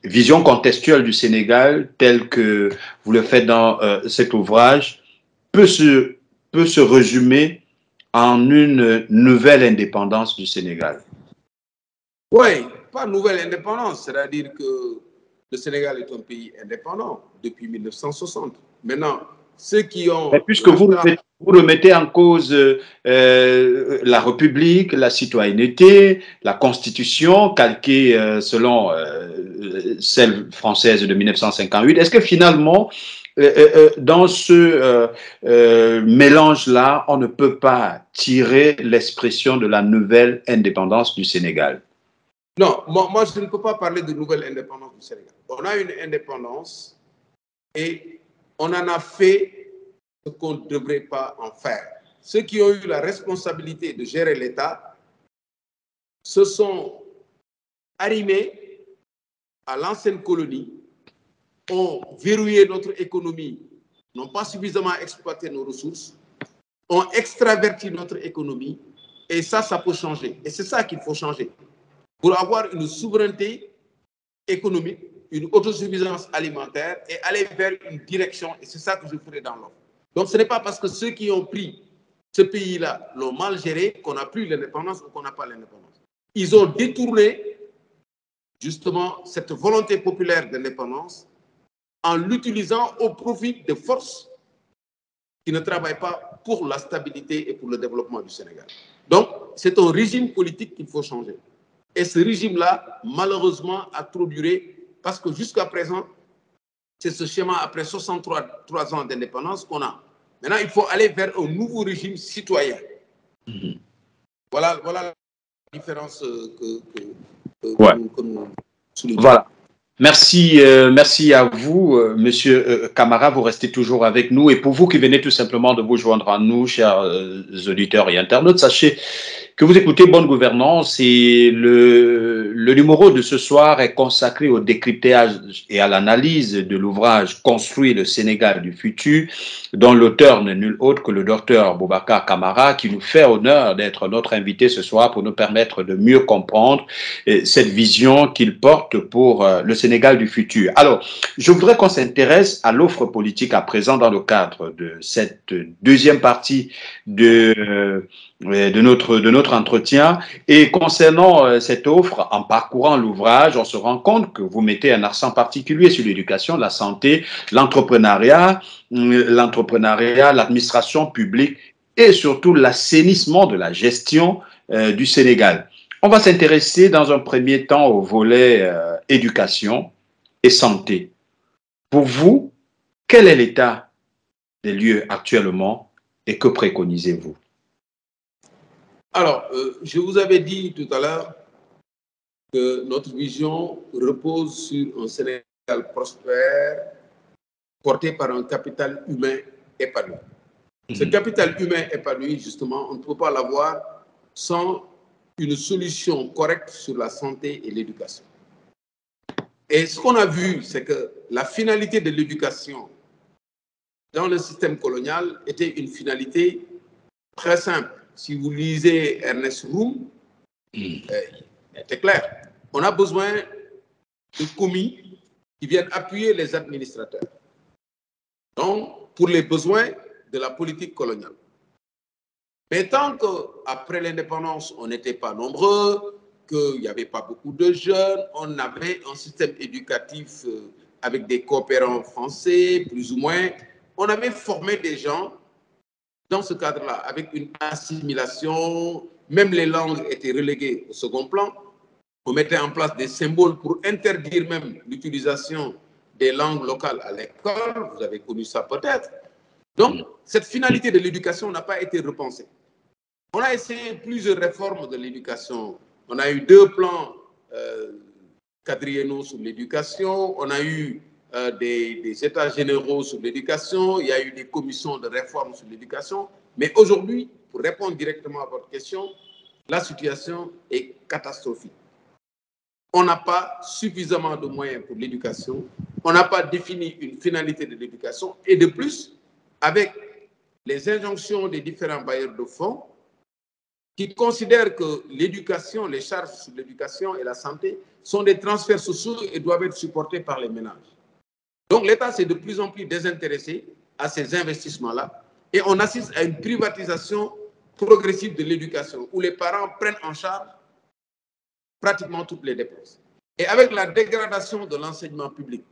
vision contextuelle du Sénégal, telle que vous le faites dans cet ouvrage, peut se résumer en une nouvelle indépendance du Sénégal? Oui, pas nouvelle indépendance, c'est-à-dire que le Sénégal est un pays indépendant depuis 1960. Maintenant, ceux qui ont... Mais puisque vous remettez en cause la République, la citoyenneté, la Constitution, calquée selon celle française de 1958, est-ce que finalement, dans ce mélange-là, on ne peut pas tirer l'expression de la nouvelle indépendance du Sénégal? Non, moi je ne peux pas parler de nouvelle indépendance du Sénégal. On a une indépendance et on en a fait ce qu'on ne devrait pas en faire. Ceux qui ont eu la responsabilité de gérer l'État se sont arrimés à l'ancienne colonie, ont verrouillé notre économie, n'ont pas suffisamment exploité nos ressources, ont extraverti notre économie, et ça peut changer. Et c'est ça qu'il faut changer. Pour avoir une souveraineté économique, une autosuffisance alimentaire et aller vers une direction. Et c'est ça que je ferai dans l'offre. Donc ce n'est pas parce que ceux qui ont pris ce pays-là l'ont mal géré qu'on n'a plus l'indépendance ou qu'on n'a pas l'indépendance. Ils ont détourné justement cette volonté populaire d'indépendance en l'utilisant au profit de forces qui ne travaillent pas pour la stabilité et pour le développement du Sénégal. Donc c'est un régime politique qu'il faut changer. Et ce régime-là, malheureusement, a trop duré parce que jusqu'à présent, c'est ce schéma après 63 ans d'indépendance qu'on a. Maintenant, il faut aller vers un nouveau régime citoyen. Voilà la différence que nous soulignons. Voilà. Merci à vous, Monsieur Camara. Vous restez toujours avec nous. Et pour vous qui venez tout simplement de vous joindre à nous, chers auditeurs et internautes, sachez que vous écoutez Bonne Gouvernance et le numéro de ce soir est consacré au décryptage et à l'analyse de l'ouvrage Construire le Sénégal du futur, dont l'auteur n'est nul autre que le docteur Boubacar Camara, qui nous fait honneur d'être notre invité ce soir pour nous permettre de mieux comprendre cette vision qu'il porte pour le Sénégal du futur. Alors, je voudrais qu'on s'intéresse à l'offre politique à présent dans le cadre de cette deuxième partie de notre entretien. Et concernant cette offre, en parcourant l'ouvrage, on se rend compte que vous mettez un accent particulier sur l'éducation, la santé, l'entrepreneuriat, l'administration publique et surtout l'assainissement de la gestion du Sénégal. On va s'intéresser dans un premier temps au volet éducation et santé. Pour vous, quel est l'état des lieux actuellement et que préconisez-vous? Alors, je vous avais dit tout à l'heure que notre vision repose sur un Sénégal prospère, porté par un capital humain épanoui. Ce capital humain épanoui, justement, on ne peut pas l'avoir sans une solution correcte sur la santé et l'éducation. Et ce qu'on a vu, c'est que la finalité de l'éducation dans le système colonial était une finalité très simple. Si vous lisez Ernest Roum, il était clair. On a besoin de commis qui viennent appuyer les administrateurs. Donc, pour les besoins de la politique coloniale. Mais tant qu'après l'indépendance, on n'était pas nombreux, qu'il n'y avait pas beaucoup de jeunes, on avait un système éducatif avec des coopérants français, plus ou moins. On avait formé des gens dans ce cadre-là, avec une assimilation, même les langues étaient reléguées au second plan. On mettait en place des symboles pour interdire même l'utilisation des langues locales à l'école. Vous avez connu ça peut-être. Donc, cette finalité de l'éducation n'a pas été repensée. On a essayé plusieurs réformes de l'éducation. On a eu 2 plans quadriennaux sur l'éducation. On a eu des états généraux sur l'éducation. Il y a eu des commissions de réforme sur l'éducation. Mais aujourd'hui, pour répondre directement à votre question, la situation est catastrophique. On n'a pas suffisamment de moyens pour l'éducation. On n'a pas défini une finalité de l'éducation. Et de plus, avec les injonctions des différents bailleurs de fonds qui considèrent que l'éducation, les charges sur l'éducation et la santé sont des transferts sociaux et doivent être supportés par les ménages. Donc l'État s'est de plus en plus désintéressé à ces investissements-là et on assiste à une privatisation progressive de l'éducation où les parents prennent en charge pratiquement toutes les dépenses. Et avec la dégradation de l'enseignement public,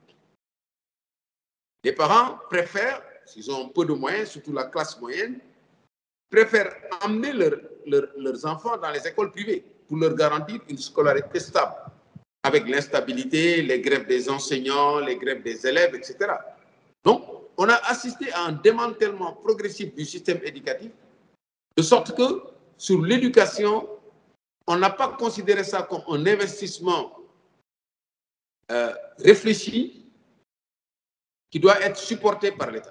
les parents préfèrent, s'ils ont peu de moyens, surtout la classe moyenne, préfèrent emmener leurs enfants dans les écoles privées pour leur garantir une scolarité stable, avec l'instabilité, les grèves des enseignants, les grèves des élèves, etc. Donc, on a assisté à un démantèlement progressif du système éducatif, de sorte que sur l'éducation, on n'a pas considéré ça comme un investissement réfléchi qui doit être supporté par l'État.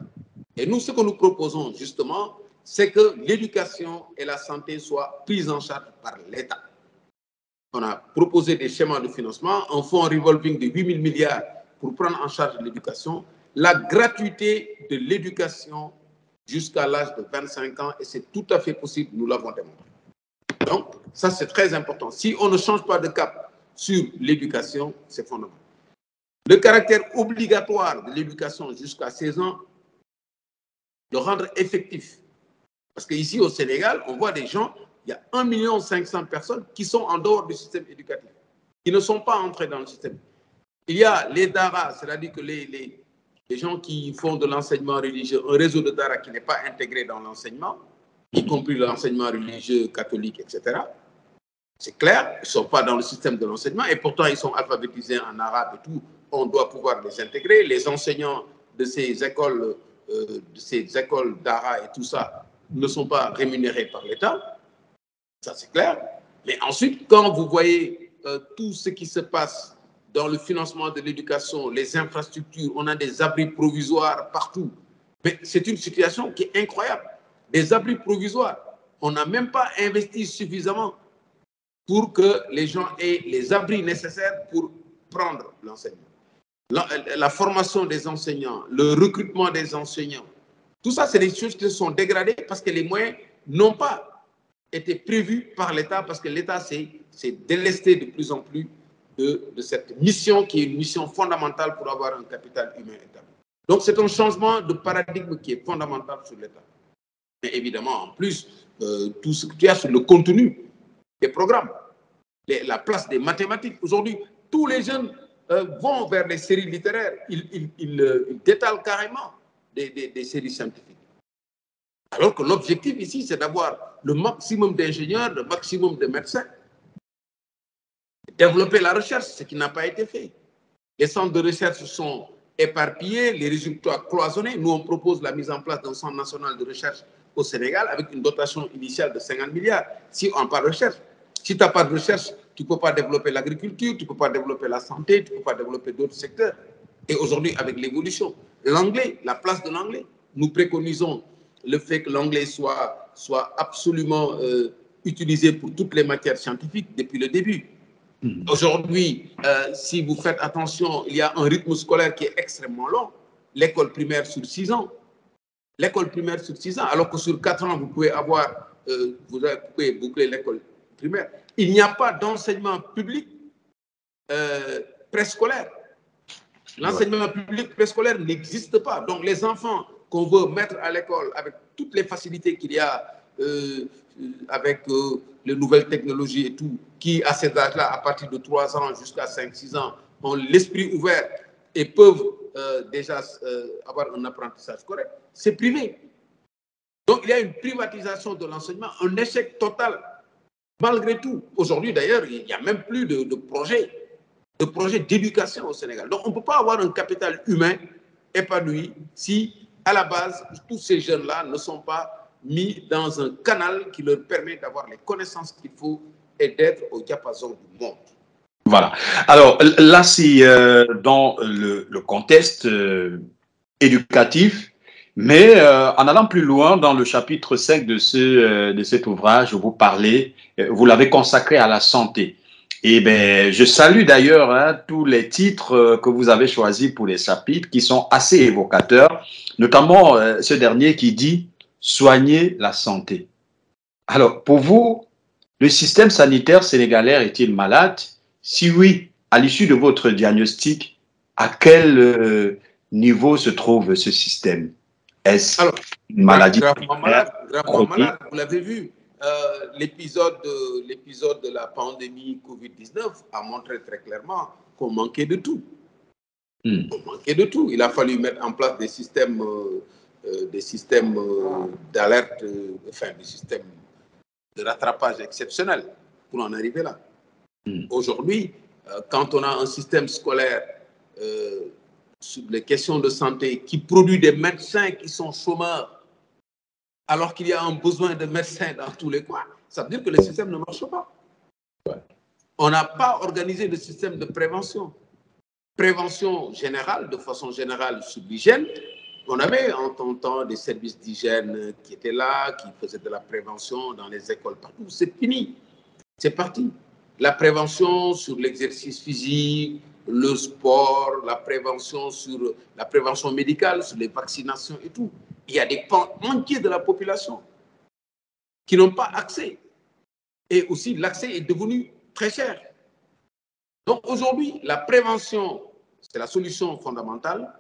Et nous, ce que nous proposons justement, c'est que l'éducation et la santé soient prises en charge par l'État. On a proposé des schémas de financement, un fonds revolving de 8 000 milliards pour prendre en charge l'éducation, la gratuité de l'éducation jusqu'à l'âge de 25 ans, et c'est tout à fait possible, nous l'avons démontré. Donc, ça c'est très important. Si on ne change pas de cap sur l'éducation, c'est fondamental. Le caractère obligatoire de l'éducation jusqu'à 16 ans, le rendre effectif. Parce qu'ici au Sénégal, on voit des gens, il y a 1 500 000 personnes qui sont en dehors du système éducatif, qui ne sont pas entrés dans le système. Il y a les daras, c'est-à-dire que les gens qui font de l'enseignement religieux, un réseau de daras qui n'est pas intégré dans l'enseignement, y compris l'enseignement religieux catholique, etc. C'est clair, ils ne sont pas dans le système de l'enseignement et pourtant ils sont alphabétisés en arabe et tout. On doit pouvoir les intégrer. Les enseignants de ces écoles d'ara et tout ça ne sont pas rémunérés par l'État. Ça, c'est clair. Mais ensuite, quand vous voyez tout ce qui se passe dans le financement de l'éducation, les infrastructures, on a des abris provisoires partout. Mais c'est une situation qui est incroyable. Des abris provisoires. On n'a même pas investi suffisamment pour que les gens aient les abris nécessaires pour prendre l'enseignement. La formation des enseignants, le recrutement des enseignants, tout ça, c'est des choses qui se sont dégradées parce que les moyens n'ont pas été prévus par l'État, parce que l'État s'est délesté de plus en plus de cette mission qui est une mission fondamentale pour avoir un capital humain établi. Donc, c'est un changement de paradigme qui est fondamental sur l'État. Mais évidemment, en plus, tout ce qu'il y a sur le contenu des programmes, la place des mathématiques. Aujourd'hui, tous les jeunes vont vers les séries littéraires. Ils détalent carrément des séries scientifiques. Alors que l'objectif ici, c'est d'avoir le maximum d'ingénieurs, le maximum de médecins. Développer la recherche, ce qui n'a pas été fait. Les centres de recherche sont éparpillés, les résultats cloisonnés. Nous, on propose la mise en place d'un centre national de recherche au Sénégal avec une dotation initiale de 50 milliards. Si on parle de recherche, si tu n'as pas de recherche, tu ne peux pas développer l'agriculture, tu ne peux pas développer la santé, tu ne peux pas développer d'autres secteurs. Et aujourd'hui, avec l'évolution, l'anglais, la place de l'anglais, nous préconisons le fait que l'anglais soit absolument utilisé pour toutes les matières scientifiques depuis le début. Aujourd'hui, si vous faites attention, il y a un rythme scolaire qui est extrêmement long. L'école primaire sur 6 ans. L'école primaire sur 6 ans, alors que sur 4 ans, vous pouvez boucler l'école primaire. Il n'y a pas d'enseignement public préscolaire. L'enseignement public préscolaire n'existe pas. Donc, les enfants qu'on veut mettre à l'école avec toutes les facilités qu'il y a avec les nouvelles technologies et tout, qui à cet âge-là, à partir de 3 ans jusqu'à 5-6 ans, ont l'esprit ouvert et peuvent déjà avoir un apprentissage correct, c'est privé. Donc, il y a une privatisation de l'enseignement, un échec total. Malgré tout, aujourd'hui d'ailleurs, il n'y a même plus de projet d'éducation au Sénégal. Donc, on ne peut pas avoir un capital humain épanoui si, à la base, tous ces jeunes-là ne sont pas mis dans un canal qui leur permet d'avoir les connaissances qu'il faut et d'être au diapason du monde. Voilà. Alors là, c'est dans le contexte éducatif, mais en allant plus loin dans le chapitre 5 de cet ouvrage, vous parlez, vous l'avez consacré à la santé. Et ben, je salue d'ailleurs tous les titres que vous avez choisis pour les chapitres qui sont assez évocateurs, notamment ce dernier qui dit « Soigner la santé ». Alors, pour vous, le système sanitaire sénégalais est-il malade? Si oui, à l'issue de votre diagnostic, à quel niveau se trouve ce système? Est-ce une maladie gravement malade, vous l'avez vu. L'épisode de la pandémie Covid-19 a montré très clairement qu'on manquait de tout. On manquait de tout. Il a fallu mettre en place des systèmes d'alerte, enfin des systèmes de rattrapage exceptionnels pour en arriver là. Aujourd'hui, quand on a un système scolaire sur les questions de santé qui produit des médecins qui sont chômeurs, alors qu'il y a un besoin de médecins dans tous les coins, ça veut dire que le système ne marche pas. On n'a pas organisé le système de prévention. Prévention générale, de façon générale sur l'hygiène. On avait en ton temps des services d'hygiène qui étaient là, qui faisaient de la prévention dans les écoles partout. C'est fini. C'est parti. La prévention sur l'exercice physique, le sport, la prévention médicale, sur les vaccinations et tout. Il y a des pans entiers de la population qui n'ont pas accès. Et aussi, l'accès est devenu très cher. Donc aujourd'hui, la prévention, c'est la solution fondamentale.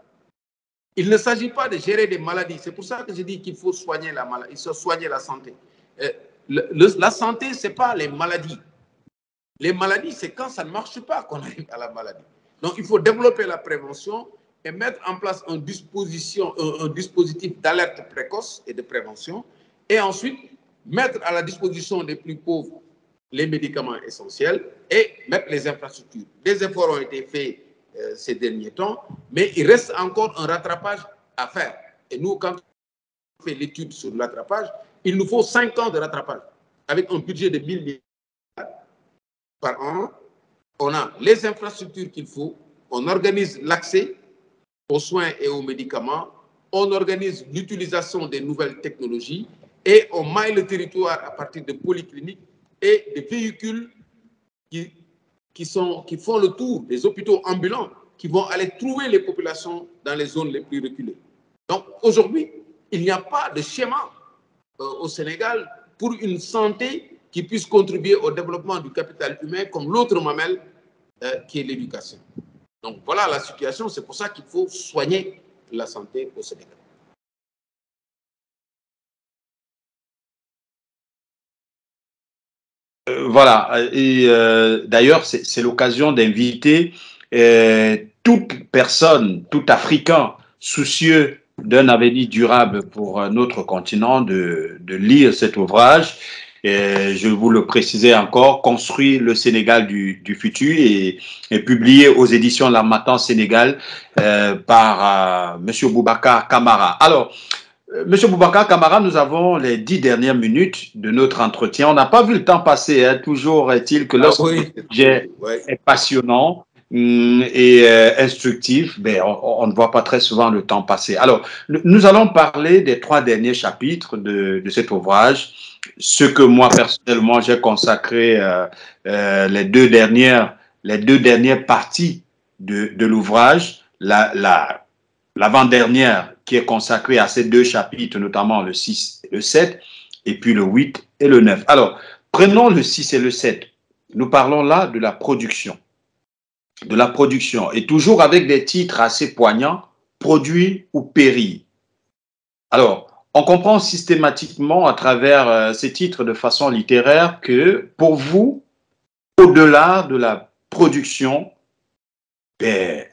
Il ne s'agit pas de gérer des maladies. C'est pour ça que je dis qu'il faut soigner la maladie, il faut soigner la santé. La santé, ce n'est pas les maladies. Les maladies, c'est quand ça ne marche pas qu'on arrive à la maladie. Donc, il faut développer la prévention et mettre en place un dispositif d'alerte précoce et de prévention. Et ensuite, mettre à la disposition des plus pauvres les médicaments essentiels et mettre les infrastructures. Des efforts ont été faits ces derniers temps, mais il reste encore un rattrapage à faire. Et nous, quand on fait l'étude sur le rattrapage, il nous faut 5 ans de rattrapage avec un budget de 1000 milliards par an. On a les infrastructures qu'il faut, on organise l'accès aux soins et aux médicaments, on organise l'utilisation des nouvelles technologies et on maille le territoire à partir de polycliniques et des véhicules qui font le tour des hôpitaux ambulants, qui vont aller trouver les populations dans les zones les plus reculées. Donc aujourd'hui, il n'y a pas de schéma au Sénégal pour une santé qui puisse contribuer au développement du capital humain comme l'autre mamelle qui est l'éducation. Donc voilà la situation, c'est pour ça qu'il faut soigner la santé au Sénégal. Voilà, et d'ailleurs, c'est l'occasion d'inviter toute personne, tout Africain soucieux d'un avenir durable pour notre continent de lire cet ouvrage. Et je vous le précisais encore, Construire le Sénégal du futur et publié aux éditions L'Harmattan Sénégal par M. Boubacar Camara. Alors, Monsieur Boubacar Camara, nous avons les 10 dernières minutes de notre entretien. On n'a pas vu le temps passer, hein. Toujours est-il que lorsque le sujet est passionnant et instructif, ben, on ne voit pas très souvent le temps passer. Alors, nous allons parler des 3 derniers chapitres de cet ouvrage, ce que moi, personnellement, j'ai consacré les deux dernières parties de l'ouvrage, l'avant-dernière qui est consacrée à ces 2 chapitres, notamment le 6 et le 7, et puis le 8 et le 9. Alors, prenons le 6 et le 7. Nous parlons là de la production. Et toujours avec des titres assez poignants, produit ou péri. Alors, on comprend systématiquement à travers ces titres de façon littéraire que pour vous, au-delà de la production, ben,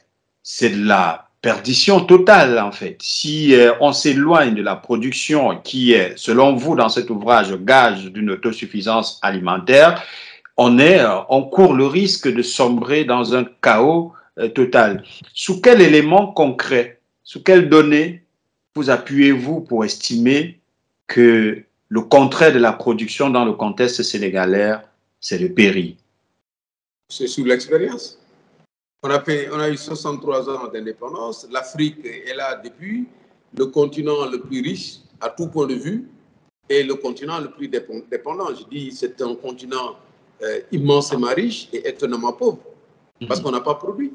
c'est de la perdition totale, en fait. Si on s'éloigne de la production qui est, selon vous, dans cet ouvrage, gage d'une autosuffisance alimentaire, on court le risque de sombrer dans un chaos total. Sous quel élément concret, sous quelles données vous appuyez-vous pour estimer que le contraire de la production dans le contexte sénégalais, c'est le péri? C'est sur l'expérience. On a eu 63 ans d'indépendance. L'Afrique est là depuis, le continent le plus riche à tout point de vue et le continent le plus dépendant. Je dis c'est un continent immensément riche et étonnamment pauvre parce qu'on n'a pas produit.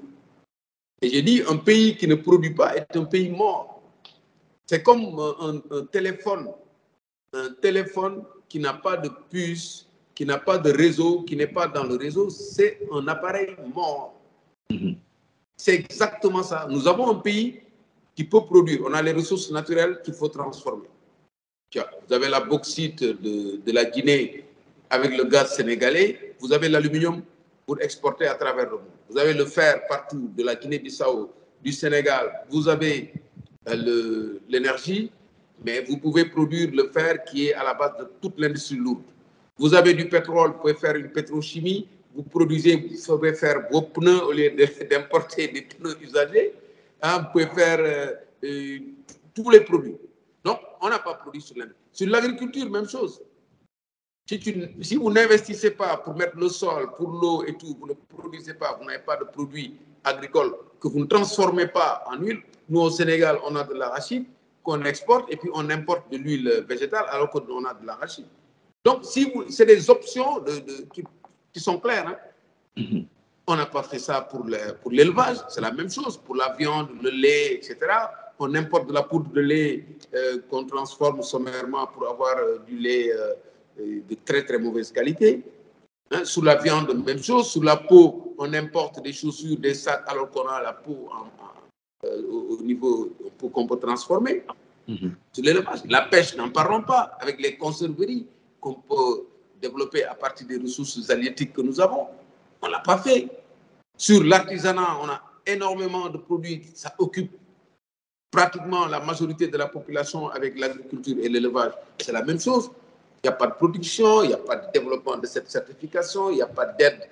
Et j'ai dit un pays qui ne produit pas est un pays mort. C'est comme un téléphone qui n'a pas de puce, qui n'a pas de réseau, qui n'est pas dans le réseau, c'est un appareil mort. C'est exactement ça. Nous avons un pays qui peut produire. On a les ressources naturelles qu'il faut transformer. Vous avez la bauxite de la Guinée avec le gaz sénégalais. Vous avez l'aluminium pour exporter à travers le monde. Vous avez le fer partout, de la Guinée-Bissau, du Sénégal. Vous avez l'énergie, mais vous pouvez produire le fer qui est à la base de toute l'industrie lourde. Vous avez du pétrole, vous pouvez faire une pétrochimie. Vous produisez, vous pouvez faire vos pneus au lieu d'importer des pneus usagés. Hein, vous pouvez faire tous les produits. Donc, on n'a pas produit sur l'industrie. Sur l'agriculture, même chose. Si vous n'investissez pas pour mettre le sol, pour l'eau et tout, vous ne produisez pas, vous n'avez pas de produits agricoles que vous ne transformez pas en huile. Nous, au Sénégal, on a de l'arachide qu'on exporte et puis on importe de l'huile végétale alors qu'on a de l'arachide. Donc, c'est des options qui sont claires. Hein. On n'a pas fait ça pour l'élevage, c'est la même chose. Pour la viande, le lait, etc. On importe de la poudre de lait qu'on transforme sommairement pour avoir du lait de très très mauvaise qualité. Hein. Sous la viande, même chose. Sous la peau, on importe des chaussures, des sacs, alors qu'on a la peau au niveau qu'on peut transformer. Sur l'élevage. La pêche, n'en parlons pas, avec les conserveries qu'on peut développer à partir des ressources halieutiques que nous avons. On ne l'a pas fait. Sur l'artisanat, on a énormément de produits. Ça occupe pratiquement la majorité de la population avec l'agriculture et l'élevage. C'est la même chose. Il n'y a pas de production, il n'y a pas de développement de cette certification, il n'y a pas d'aide.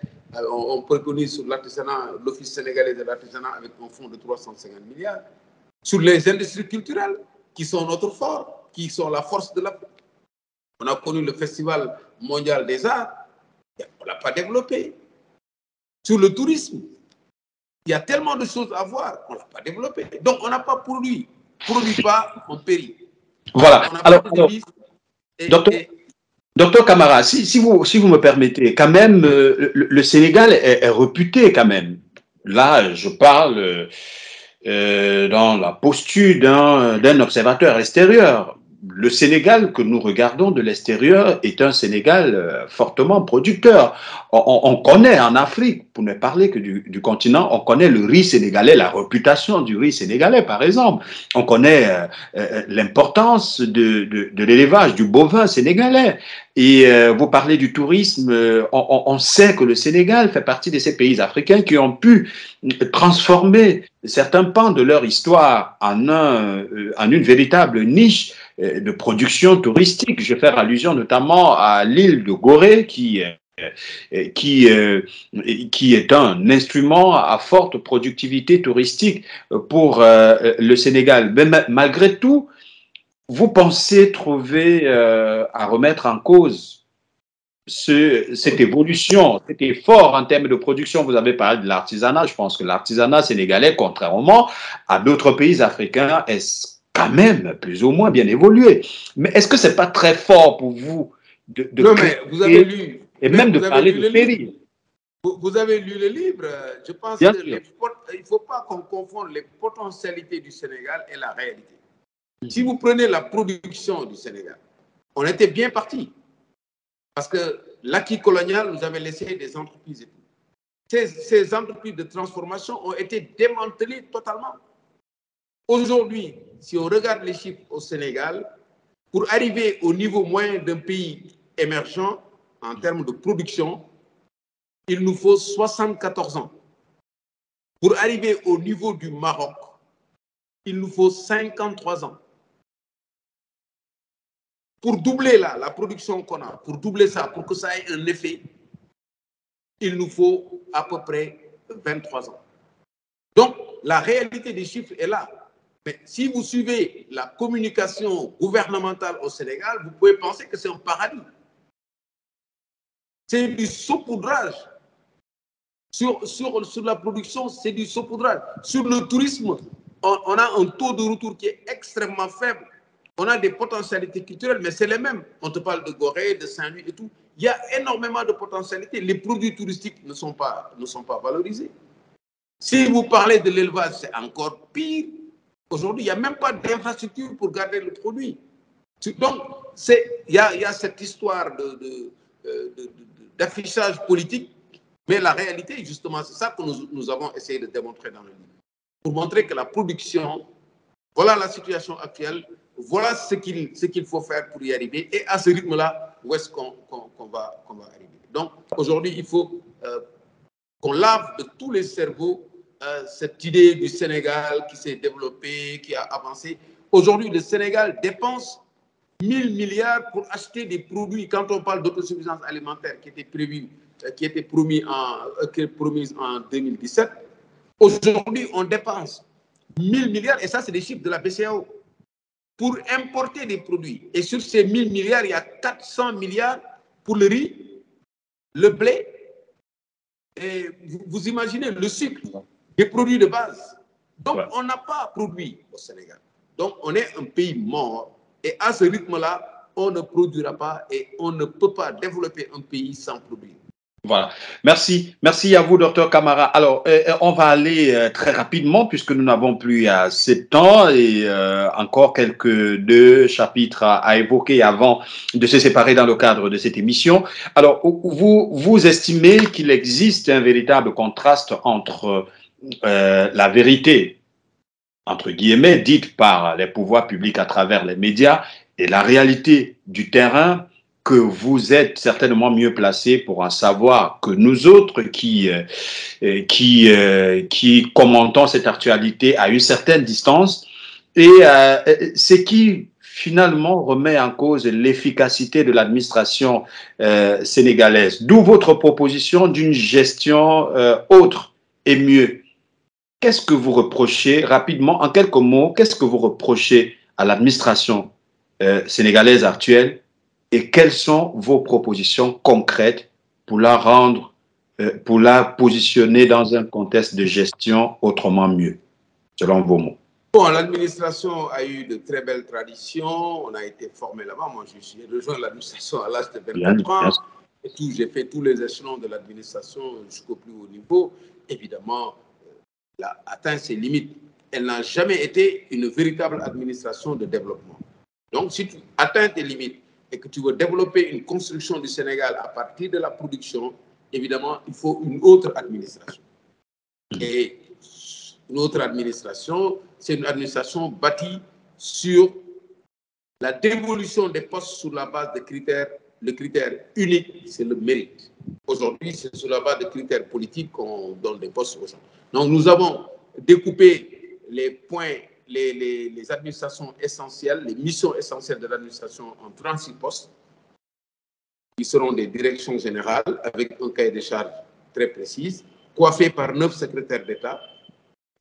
On préconise sur l'artisanat, l'Office sénégalais de l'artisanat avec un fonds de 350 milliards. Sur les industries culturelles, qui sont notre fort, qui sont la force de l'Afrique. On a connu le Festival mondial des arts, on ne l'a pas développé. Sur le tourisme, il y a tellement de choses à voir, on ne l'a pas développé. Donc, on n'a pas produit. Produit pas, on périt. Voilà. Alors docteur Camara, si vous me permettez, quand même, le Sénégal est réputé quand même. Là, je parle dans la posture d'un observateur extérieur. Le Sénégal que nous regardons de l'extérieur est un Sénégal fortement producteur. On connaît en Afrique, pour ne parler que du continent, on connaît le riz sénégalais, la réputation du riz sénégalais, par exemple. On connaît l'importance de l'élevage du bovin sénégalais. Et vous parlez du tourisme, on sait que le Sénégal fait partie de ces pays africains qui ont pu transformer certains pans de leur histoire en une véritable niche de production touristique. Je vais faire allusion notamment à l'île de Gorée qui est un instrument à forte productivité touristique pour le Sénégal. Mais malgré tout, vous pensez trouver à remettre en cause cette évolution, cet effort en termes de production? Vous avez parlé de l'artisanat. Je pense que l'artisanat sénégalais, contrairement à d'autres pays africains, est quand même plus ou moins bien évolué. Mais est-ce que ce n'est pas très fort pour vous de Non, mais vous avez créer lu, et même de vous avez parler lu de le livre. périr? Vous avez lu le livre. Je pense Bien que sûr. il ne faut pas qu'on confonde les potentialités du Sénégal et la réalité. Si vous prenez la production du Sénégal, on était bien parti. Parce que l'acquis colonial nous avait laissé des entreprises et tout. Ces entreprises de transformation ont été démantelées totalement. Aujourd'hui, si on regarde les chiffres au Sénégal, pour arriver au niveau moyen d'un pays émergent en termes de production, il nous faut 74 ans. Pour arriver au niveau du Maroc, il nous faut 53 ans. Pour doubler la production qu'on a, pour doubler ça, pour que ça ait un effet, il nous faut à peu près 23 ans. Donc, la réalité des chiffres est là. Mais si vous suivez la communication gouvernementale au Sénégal, vous pouvez penser que c'est un paradis. C'est du saupoudrage. Sur la production, c'est du saupoudrage. Sur le tourisme, on a un taux de retour qui est extrêmement faible. On a des potentialités culturelles, mais c'est les mêmes. On te parle de Gorée, de Saint-Louis et tout. Il y a énormément de potentialités. Les produits touristiques ne sont pas valorisés. Si vous parlez de l'élevage, c'est encore pire. Aujourd'hui, il n'y a même pas d'infrastructure pour garder le produit. Donc, il y a cette histoire d'affichage politique, mais la réalité, justement, c'est ça que nous avons essayé de démontrer dans le livre. Pour montrer que la production, voilà la situation actuelle, voilà ce qu'il faut faire pour y arriver, et à ce rythme-là, où est-ce qu'on va arriver. Donc, aujourd'hui, il faut qu'on lave de tous les cerveaux cette idée du Sénégal qui s'est développée, qui a avancé. Aujourd'hui, le Sénégal dépense 1000 milliards pour acheter des produits. Quand on parle d'autosuffisance alimentaire qui était promise en 2017, aujourd'hui, on dépense 1000 milliards, et ça, c'est des chiffres de la BCEAO, pour importer des produits. Et sur ces 1000 milliards, il y a 400 milliards pour le riz, le blé, et vous imaginez le sucre, des produits de base. Donc, on n'a pas produit au Sénégal. Donc, on est un pays mort. Et à ce rythme-là, on ne produira pas et on ne peut pas développer un pays sans produire. Voilà. Merci. Merci à vous, docteur Camara. Alors, on va aller très rapidement puisque nous n'avons plus assez de temps et encore deux chapitres à évoquer avant de se séparer dans le cadre de cette émission. Alors, vous estimez qu'il existe un véritable contraste entre la vérité, entre guillemets, dite par les pouvoirs publics à travers les médias et la réalité du terrain, que vous êtes certainement mieux placé pour en savoir que nous autres qui commentons cette actualité à une certaine distance, et ce qui finalement remet en cause l'efficacité de l'administration sénégalaise. D'où votre proposition d'une gestion autre et mieux. Qu'est-ce que vous reprochez, rapidement, en quelques mots, qu'est-ce que vous reprochez à l'administration sénégalaise actuelle et quelles sont vos propositions concrètes pour la rendre, pour la positionner dans un contexte de gestion autrement mieux, selon vos mots? Bon, l'administration a eu de très belles traditions, on a été formé là-bas. Moi, j'ai rejoint l'administration à l'âge de 24 ans. Et j'ai fait tous les échelons de l'administration jusqu'au plus haut niveau. Évidemment, elle a atteint ses limites. Elle n'a jamais été une véritable administration de développement. Donc, si tu atteins tes limites et que tu veux développer une construction du Sénégal à partir de la production, évidemment, il faut une autre administration. Et une autre administration, c'est une administration bâtie sur la dévolution des postes sur la base de critères. Le critère unique, c'est le mérite. Aujourd'hui, c'est sur la base de critères politiques qu'on donne des postes aux gens. Donc, nous avons découpé les points, les administrations essentielles, les missions essentielles de l'administration en 36 postes, qui seront des directions générales avec un cahier de charges très précis, coiffé par 9 secrétaires d'État.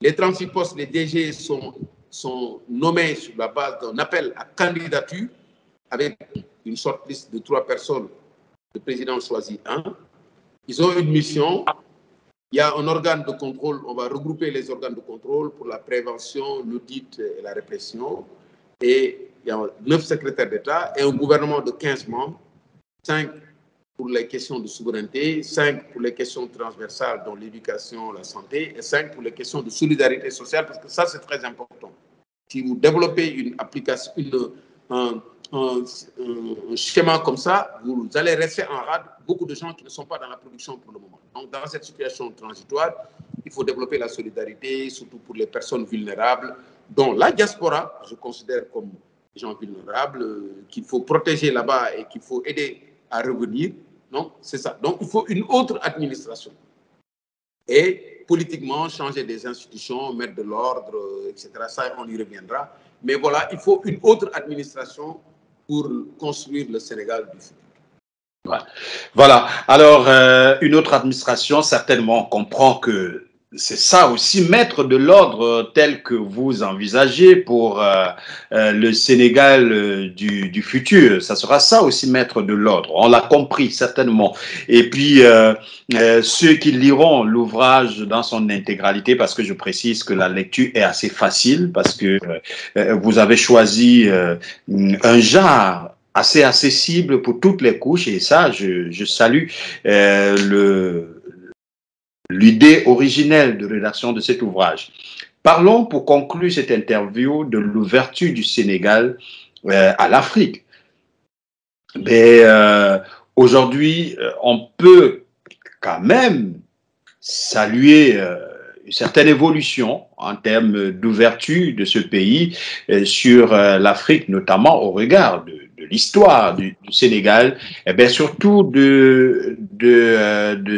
Les 36 postes, les DG sont sont nommés sur la base d'un appel à candidature avec une shortlist de 3 personnes. Le président choisit un. Ils ont une mission. Il y a un organe de contrôle. On va regrouper les organes de contrôle pour la prévention, l'audit et la répression. Et il y a 9 secrétaires d'État et un gouvernement de 15 membres, 5 pour les questions de souveraineté, 5 pour les questions transversales, dont l'éducation, la santé, et 5 pour les questions de solidarité sociale, parce que ça, c'est très important. Si vous développez une application, un schéma comme ça, vous allez rester en rade beaucoup de gens qui ne sont pas dans la production pour le moment. Donc, dans cette situation transitoire, il faut développer la solidarité, surtout pour les personnes vulnérables, dont la diaspora, je considère comme des gens vulnérables, qu'il faut protéger là-bas et qu'il faut aider à revenir. Donc, c'est ça. Donc, il faut une autre administration. Et politiquement, changer des institutions, mettre de l'ordre, etc. Ça, on y reviendra. Mais voilà, il faut une autre administration pour construire le Sénégal du futur. Ouais. Voilà. Alors, une autre administration, certainement, on comprend que c'est ça aussi, mettre de l'ordre tel que vous envisagez pour le Sénégal du futur. Ça sera ça aussi, mettre de l'ordre. On l'a compris, certainement. Et puis, ceux qui liront l'ouvrage dans son intégralité, parce que je précise que la lecture est assez facile, parce que vous avez choisi un genre assez accessible pour toutes les couches, et ça, je salue l'idée originelle de rédaction de cet ouvrage. Parlons, pour conclure cette interview, de l'ouverture du Sénégal à l'Afrique. Aujourd'hui, on peut quand même saluer une certaine évolution en termes d'ouverture de ce pays sur l'Afrique, notamment au regard de l'histoire du Sénégal, et bien surtout de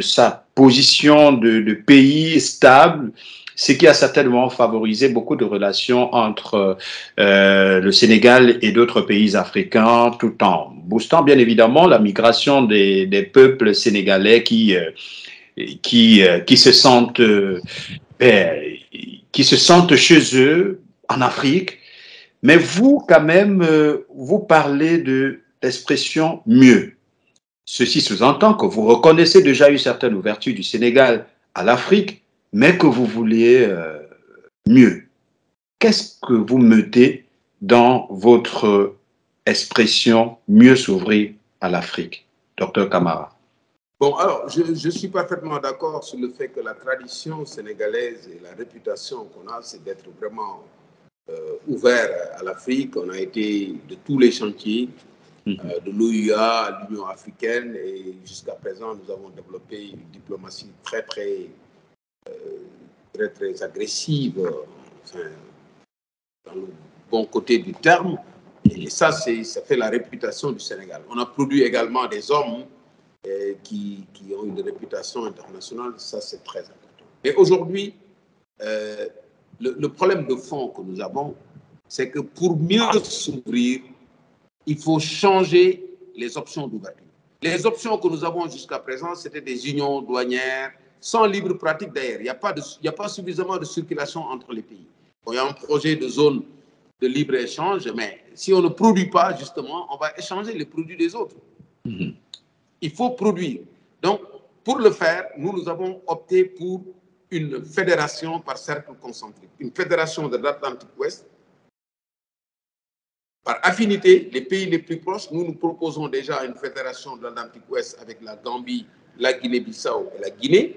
sa position de pays stable, ce qui a certainement favorisé beaucoup de relations entre le Sénégal et d'autres pays africains, tout en boostant bien évidemment la migration des peuples sénégalais qui se sentent chez eux en Afrique. Mais vous, quand même, vous parlez de l'expression mieux. Ceci sous-entend que vous reconnaissez déjà une certaine ouverture du Sénégal à l'Afrique, mais que vous vouliez mieux. Qu'est-ce que vous mettez dans votre expression mieux s'ouvrir à l'Afrique, Dr Camara? Bon, alors, je suis parfaitement d'accord sur le fait que la tradition sénégalaise et la réputation qu'on a, c'est d'être vraiment ouvert à l'Afrique. On a été de tous les chantiers, de l'OUA à l'Union africaine, et jusqu'à présent, nous avons développé une diplomatie très agressive, enfin, dans le bon côté du terme. Et ça fait la réputation du Sénégal. On a produit également des hommes qui ont une réputation internationale, ça c'est très important. Et aujourd'hui, le problème de fond que nous avons, c'est que pour mieux s'ouvrir, il faut changer les options d'ouverture. Les options que nous avons jusqu'à présent, c'était des unions douanières, sans libre pratique d'ailleurs. Il n'y a pas suffisamment de circulation entre les pays. Bon, il y a un projet de zone de libre-échange, mais si on ne produit pas, justement, on va échanger les produits des autres. Il faut produire. Donc, pour le faire, nous avons opté pour une fédération par cercle concentrique, une fédération de l'Atlantique Ouest. Par affinité, les pays les plus proches, nous proposons déjà une fédération de l'Atlantique Ouest avec la Gambie, la Guinée-Bissau et la Guinée,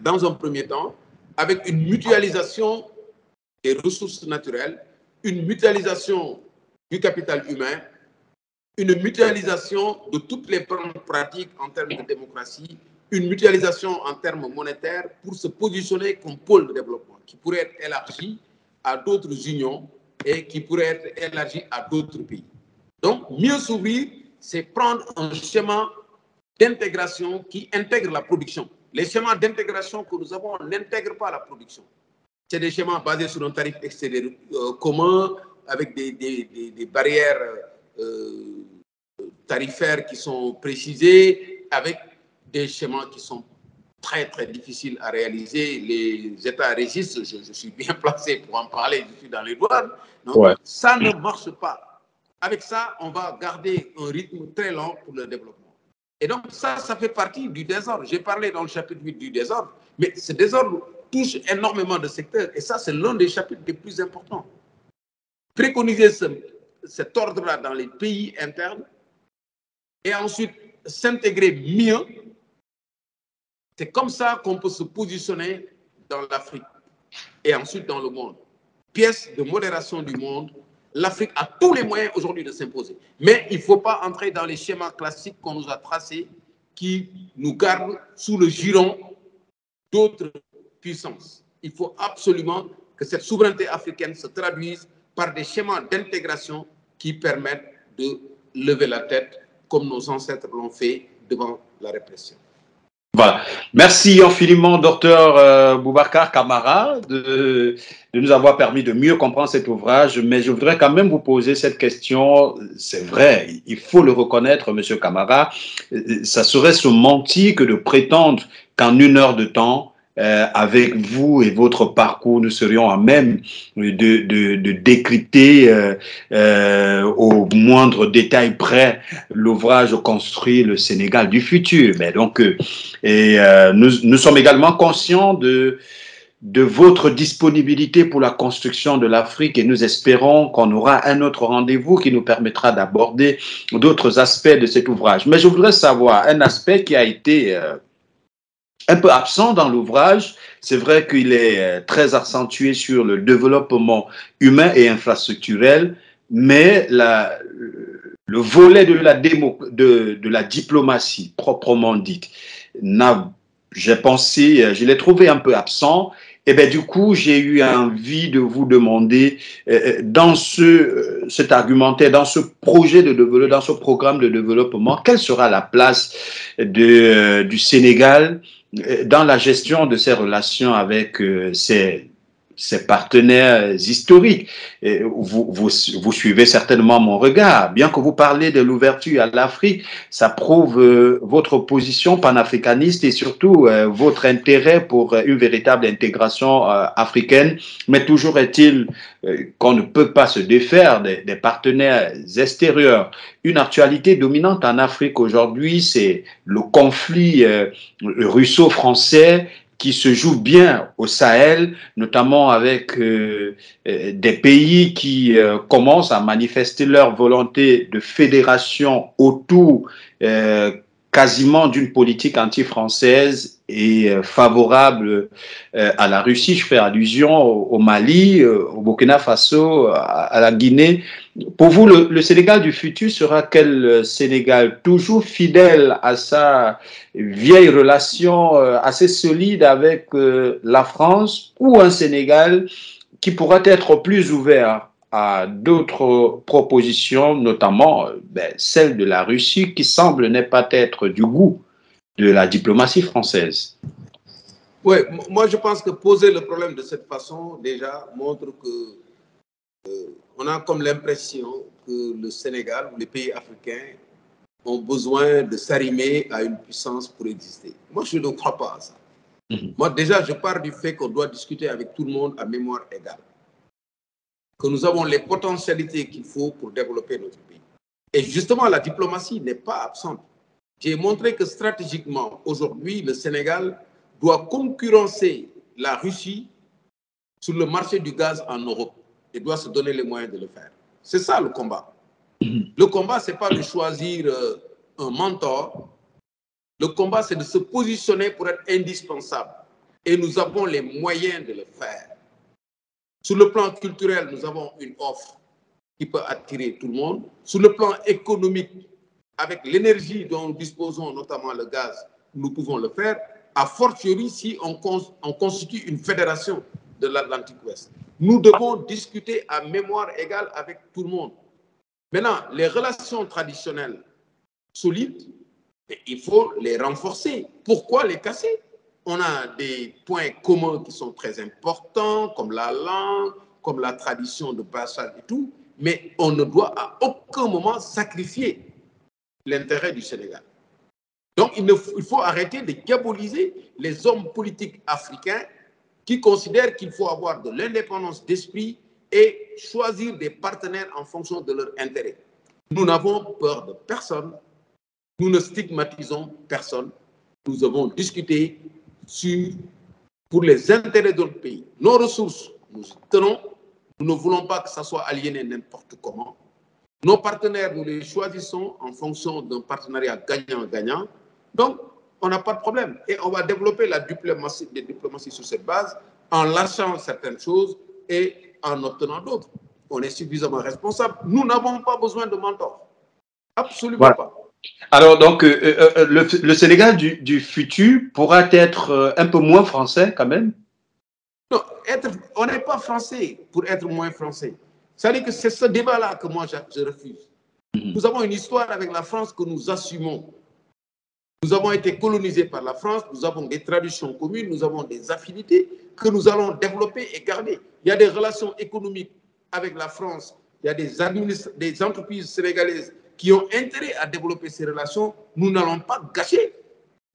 dans un premier temps, avec une mutualisation des ressources naturelles, une mutualisation du capital humain, une mutualisation de toutes les pratiques en termes de démocratie, une mutualisation en termes monétaires pour se positionner comme pôle de développement qui pourrait être élargi à d'autres unions et qui pourrait être élargi à d'autres pays. Donc, mieux s'ouvrir, c'est prendre un schéma d'intégration qui intègre la production. Les schémas d'intégration que nous avons n'intègrent pas la production. C'est des schémas basés sur un tarif extérieur commun avec des barrières tarifaires qui sont précisées, avec des schémas qui sont très, très difficile à réaliser. Les États régissent, je suis bien placé pour en parler, je suis dans les douanes. Donc, Ouais. ça ne marche pas. Avec ça, on va garder un rythme très lent pour le développement. Et donc, ça fait partie du désordre. J'ai parlé dans le chapitre 8 du désordre, mais ce désordre touche énormément de secteurs. Et ça, c'est l'un des chapitres les plus importants. Préconiser cet ordre-là dans les pays internes et ensuite s'intégrer mieux, c'est comme ça qu'on peut se positionner dans l'Afrique et ensuite dans le monde. Pièce de modération du monde, l'Afrique a tous les moyens aujourd'hui de s'imposer. Mais il ne faut pas entrer dans les schémas classiques qu'on nous a tracés qui nous gardent sous le giron d'autres puissances. Il faut absolument que cette souveraineté africaine se traduise par des schémas d'intégration qui permettent de lever la tête comme nos ancêtres l'ont fait devant la répression. Voilà. Merci infiniment, docteur Boubacar Camara, de nous avoir permis de mieux comprendre cet ouvrage. Mais je voudrais quand même vous poser cette question. C'est vrai, il faut le reconnaître, monsieur Camara, ça serait se mentir que de prétendre qu'en 1 heure de temps, avec vous et votre parcours, nous serions à même de décrypter au moindre détail près l'ouvrage Construire le Sénégal du futur. Mais donc, nous sommes également conscients de votre disponibilité pour la construction de l'Afrique et nous espérons qu'on aura un autre rendez-vous qui nous permettra d'aborder d'autres aspects de cet ouvrage. Mais je voudrais savoir un aspect qui a été un peu absent dans l'ouvrage. C'est vrai qu'il est très accentué sur le développement humain et infrastructurel, mais le volet de la diplomatie proprement dite, j'ai pensé, je l'ai trouvé un peu absent. Et bien du coup, j'ai eu envie de vous demander, dans cet argumentaire, dans ce projet de développement, dans ce programme de développement, quelle sera la place du Sénégal dans la gestion de ses relations avec ses partenaires historiques. Vous suivez certainement mon regard. Bien que vous parlez de l'ouverture à l'Afrique, ça prouve votre position panafricaniste et surtout votre intérêt pour une véritable intégration africaine. Mais toujours est-il qu'on ne peut pas se défaire des partenaires extérieurs. Une actualité dominante en Afrique aujourd'hui, c'est le conflit russo-français qui se joue bien au Sahel, notamment avec des pays qui commencent à manifester leur volonté de fédération autour quasiment d'une politique anti-française et favorable à la Russie. Je fais allusion au Mali, au Burkina Faso, à la Guinée. Pour vous, le Sénégal du futur sera quel Sénégal? Toujours fidèle à sa vieille relation assez solide avec la France, ou un Sénégal qui pourra être plus ouvert à d'autres propositions, notamment celle de la Russie, qui semble ne pas être du goût de la diplomatie française? Oui, moi je pense que poser le problème de cette façon déjà montre que on a comme l'impression que le Sénégal ou les pays africains ont besoin de s'arrimer à une puissance pour exister. Moi, je ne crois pas à ça. Moi, déjà, je pars du fait qu'on doit discuter avec tout le monde à mémoire égale. Que nous avons les potentialités qu'il faut pour développer notre pays. Et justement, la diplomatie n'est pas absente. J'ai montré que stratégiquement, aujourd'hui, le Sénégal doit concurrencer la Russie sur le marché du gaz en Europe et doit se donner les moyens de le faire. C'est ça le combat. Le combat, ce n'est pas de choisir un mentor. Le combat, c'est de se positionner pour être indispensable. Et nous avons les moyens de le faire. Sur le plan culturel, nous avons une offre qui peut attirer tout le monde. Sur le plan économique, avec l'énergie dont nous disposons, notamment le gaz, nous pouvons le faire. A fortiori, si on constitue une fédération de l'Atlantique Ouest. Nous devons discuter à mémoire égale avec tout le monde. Maintenant, les relations traditionnelles solides, il faut les renforcer. Pourquoi les casser? On a des points communs qui sont très importants, comme la langue, comme la tradition de passage et tout, mais on ne doit à aucun moment sacrifier l'intérêt du Sénégal. Donc, il faut arrêter de diaboliser les hommes politiques africains qui considèrent qu'il faut avoir de l'indépendance d'esprit et choisir des partenaires en fonction de leurs intérêts. Nous n'avons peur de personne, nous ne stigmatisons personne. Nous avons discuté pour les intérêts de notre pays. Nos ressources, nous y tenons. Nous ne voulons pas que ça soit aliéné n'importe comment. Nos partenaires, nous les choisissons en fonction d'un partenariat gagnant-gagnant. Donc, on n'a pas de problème. Et on va développer la diplomatie sur cette base en lâchant certaines choses et en obtenant d'autres. On est suffisamment responsable. Nous n'avons pas besoin de mentors. Absolument voilà. Pas. Alors, donc, le Sénégal du futur pourra être un peu moins français quand même? Non, on n'est pas français pour être moins français. C'est-à-dire que c'est ce débat-là que moi, je refuse. Nous avons une histoire avec la France que nous assumons. Nous avons été colonisés par la France, nous avons des traditions communes, nous avons des affinités que nous allons développer et garder. Il y a des relations économiques avec la France, il y a des entreprises sénégalaises qui ont intérêt à développer ces relations. Nous n'allons pas gâcher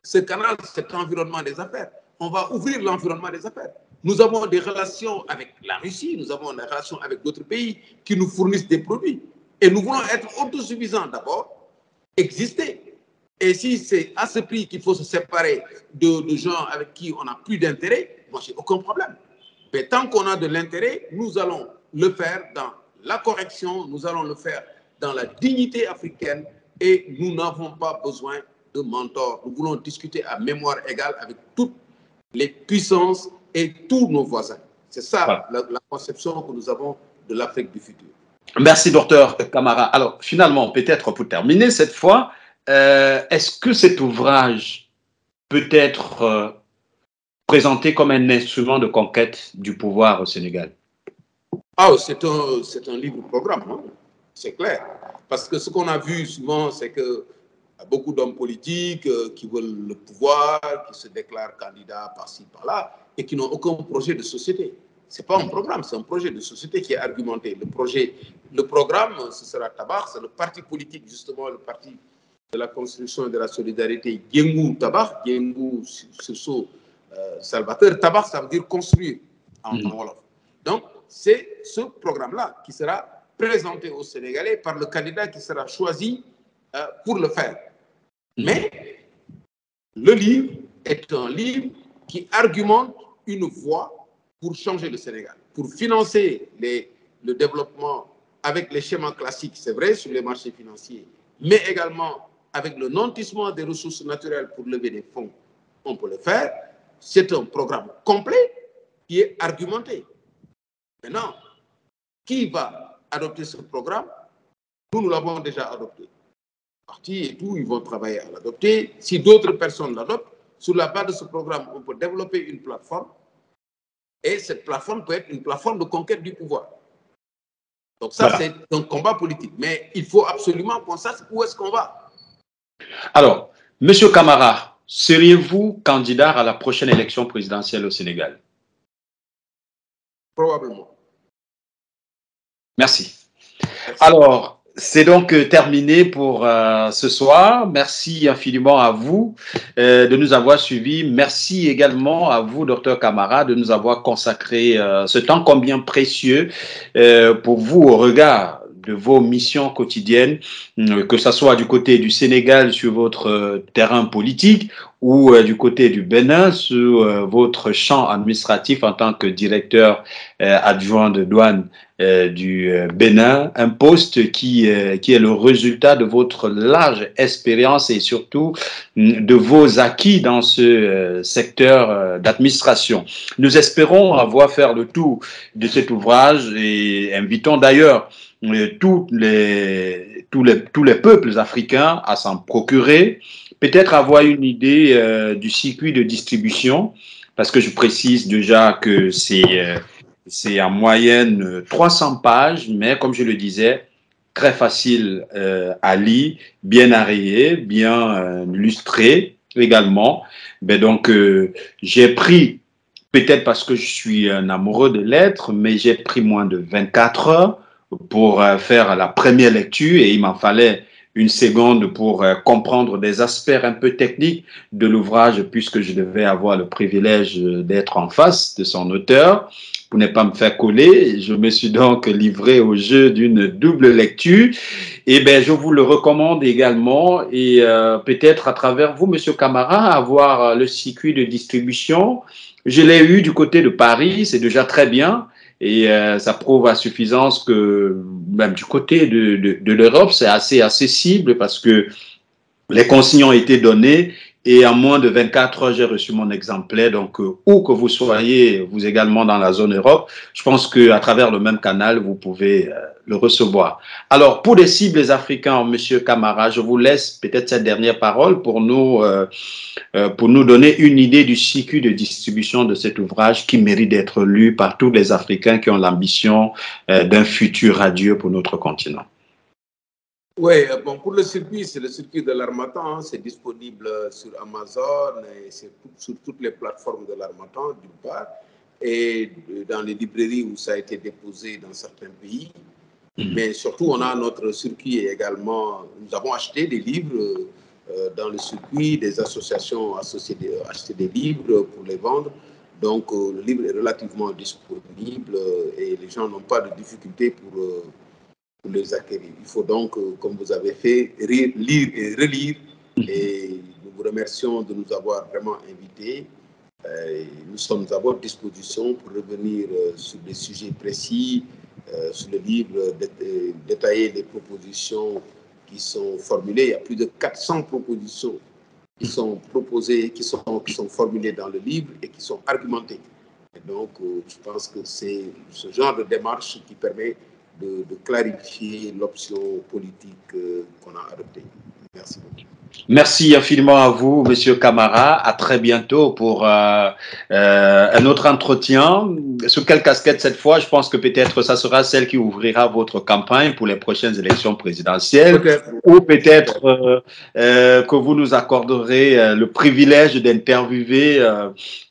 ce canal, cet environnement des affaires. On va ouvrir l'environnement des affaires. Nous avons des relations avec la Russie, nous avons des relations avec d'autres pays qui nous fournissent des produits. Et nous voulons être autosuffisants d'abord, exister. Et si c'est à ce prix qu'il faut se séparer de gens avec qui on n'a plus d'intérêt, moi, j'ai aucun problème. Mais tant qu'on a de l'intérêt, nous allons le faire dans la correction, nous allons le faire dans la dignité africaine et nous n'avons pas besoin de mentors. Nous voulons discuter à mémoire égale avec toutes les puissances et tous nos voisins. C'est ça voilà. la conception que nous avons de l'Afrique du futur. Merci, docteur Camara. Alors, finalement, peut-être pour terminer cette fois, est-ce que cet ouvrage peut être présenté comme un instrument de conquête du pouvoir au Sénégal? Ah, c'est un livre-programme, hein? C'est clair. Parce que ce qu'on a vu souvent, c'est que beaucoup d'hommes politiques qui veulent le pouvoir, qui se déclarent candidats par-ci, par-là, et qui n'ont aucun projet de société. Ce n'est pas un programme, c'est un projet de société qui est argumenté. Le programme, ce sera Tabar, c'est le parti politique, justement, le parti de la construction et de la solidarité, Gengou Tabar, Gengou Soso Salvateur. Tabar, ça veut dire construire en Wolof. Donc, c'est ce programme-là qui sera présenté aux Sénégalais par le candidat qui sera choisi pour le faire. Mais le livre est un livre qui argumente une voie pour changer le Sénégal, pour financer le développement avec les schémas classiques, c'est vrai, sur les marchés financiers, mais également avec le nantissement des ressources naturelles pour lever des fonds, on peut le faire. C'est un programme complet qui est argumenté. Maintenant, qui va adopter ce programme? Nous l'avons déjà adopté. Partis et tout, ils vont travailler à l'adopter. Si d'autres personnes l'adoptent, sur la base de ce programme, on peut développer une plateforme. Et cette plateforme peut être une plateforme de conquête du pouvoir. Donc ça, voilà. C'est un combat politique. Mais il faut absolument qu'on sache où est-ce qu'on va. Alors, Monsieur Camara, seriez-vous candidat à la prochaine élection présidentielle au Sénégal? Probablement. Merci. Alors, c'est donc terminé pour ce soir. Merci infiniment à vous de nous avoir suivis. Merci également à vous, docteur Camara, de nous avoir consacré ce temps combien précieux pour vous au regard de vos missions quotidiennes, que ce soit du côté du Sénégal sur votre terrain politique ou du côté du Bénin sur votre champ administratif en tant que directeur adjoint de douane du Bénin, un poste qui est le résultat de votre large expérience et surtout de vos acquis dans ce secteur d'administration. Nous espérons avoir fait le tour de cet ouvrage et invitons d'ailleurs tous les peuples africains à s'en procurer, peut-être avoir une idée du circuit de distribution, parce que je précise déjà que c'est en moyenne 300 pages, mais comme je le disais, très facile à lire, bien arrayé, bien illustré également. Ben donc, j'ai pris, peut-être parce que je suis un amoureux de lettres, mais j'ai pris moins de 24 heures pour faire la première lecture et il m'en fallait une seconde pour comprendre des aspects un peu techniques de l'ouvrage, puisque je devais avoir le privilège d'être en face de son auteur, pour ne pas me faire coller. Je me suis donc livré au jeu d'une double lecture. Et bien, je vous le recommande également, et peut-être à travers vous, Monsieur Camara, avoir le circuit de distribution. Je l'ai eu du côté de Paris, c'est déjà très bien. Et ça prouve à suffisance que même du côté de l'Europe, c'est assez accessible parce que les consignes ont été données et en moins de 24 heures, j'ai reçu mon exemplaire. Donc, où que vous soyez, vous également dans la zone Europe, je pense qu'à travers le même canal, vous pouvez le recevoir. Alors, pour les cibles africains, Monsieur Camara, je vous laisse peut-être cette dernière parole pour nous donner une idée du circuit de distribution de cet ouvrage qui mérite d'être lu par tous les Africains qui ont l'ambition d'un futur radieux pour notre continent. Oui, bon, pour le circuit, c'est le circuit de l'Harmattan. Hein, c'est disponible sur Amazon et sur toutes les plateformes de l'Harmattan, d'une part, et dans les librairies où ça a été déposé dans certains pays. Mais surtout, on a notre circuit également. Nous avons acheté des livres dans le circuit, des associations associées ont acheté des livres pour les vendre. Donc, le livre est relativement disponible et les gens n'ont pas de difficulté pour les acquérir. Il faut donc, comme vous avez fait, lire et relire. Et nous vous remercions de nous avoir vraiment invités. Nous sommes à votre disposition pour revenir sur des sujets précis, sur le livre, détailler les propositions qui sont formulées. Il y a plus de 400 propositions qui sont proposées, qui sont formulées dans le livre et qui sont argumentées. Et donc, je pense que c'est ce genre de démarche qui permet de clarifier l'option politique qu'on a adoptée. Merci beaucoup. Merci infiniment à vous, Monsieur Camara. À très bientôt pour un autre entretien. Sous quelle casquette cette fois? Je pense que peut-être ça sera celle qui ouvrira votre campagne pour les prochaines élections présidentielles. Ou peut-être que vous nous accorderez le privilège d'interviewer,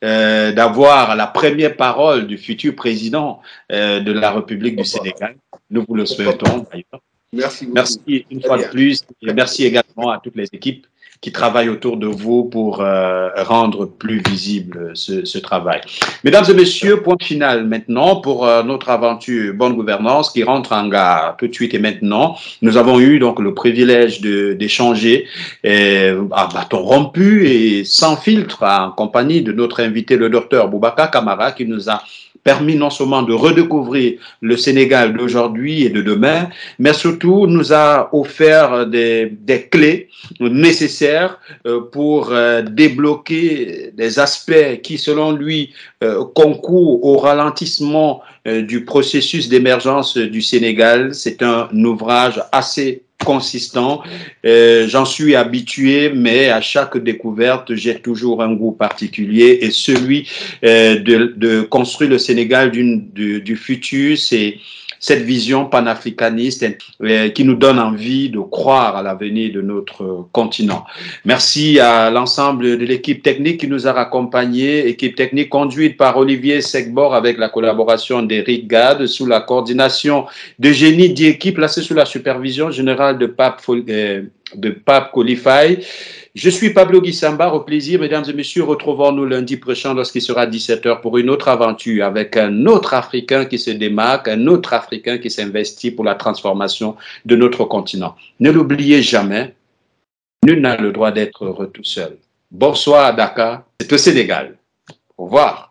d'avoir la première parole du futur président de la République du Sénégal. Nous vous le souhaitons d'ailleurs. Merci beaucoup. Merci une fois de plus et merci également à toutes les équipes qui travaillent autour de vous pour rendre plus visible ce travail. Mesdames et messieurs, point final maintenant pour notre aventure Bonne Gouvernance qui rentre en gare tout de suite et maintenant. Nous avons eu donc le privilège d'échanger à bâton rompu et sans filtre en compagnie de notre invité, le docteur Boubacar Camara, qui nous a permis non seulement de redécouvrir le Sénégal d'aujourd'hui et de demain, mais surtout nous a offert des clés nécessaires pour débloquer des aspects qui, selon lui, concourent au ralentissement du processus d'émergence du Sénégal. C'est un ouvrage assez consistant. J'en suis habitué, mais à chaque découverte, j'ai toujours un goût particulier et celui de construire le Sénégal du futur, c'est cette vision panafricaniste qui nous donne envie de croire à l'avenir de notre continent. Merci à l'ensemble de l'équipe technique qui nous a accompagnés, équipe technique conduite par Olivier Segbor avec la collaboration d'Éric Gade, sous la coordination de Génie d'équipe placée sous la supervision générale de Pape Kolifay. Je suis Pablo Guissamba, au plaisir, mesdames et messieurs, retrouvons-nous lundi prochain lorsqu'il sera 17 h pour une autre aventure avec un autre Africain qui se démarque, un autre Africain qui s'investit pour la transformation de notre continent. Ne l'oubliez jamais, nul n'a le droit d'être heureux tout seul. Bonsoir à Dakar, c'est au Sénégal. Au revoir.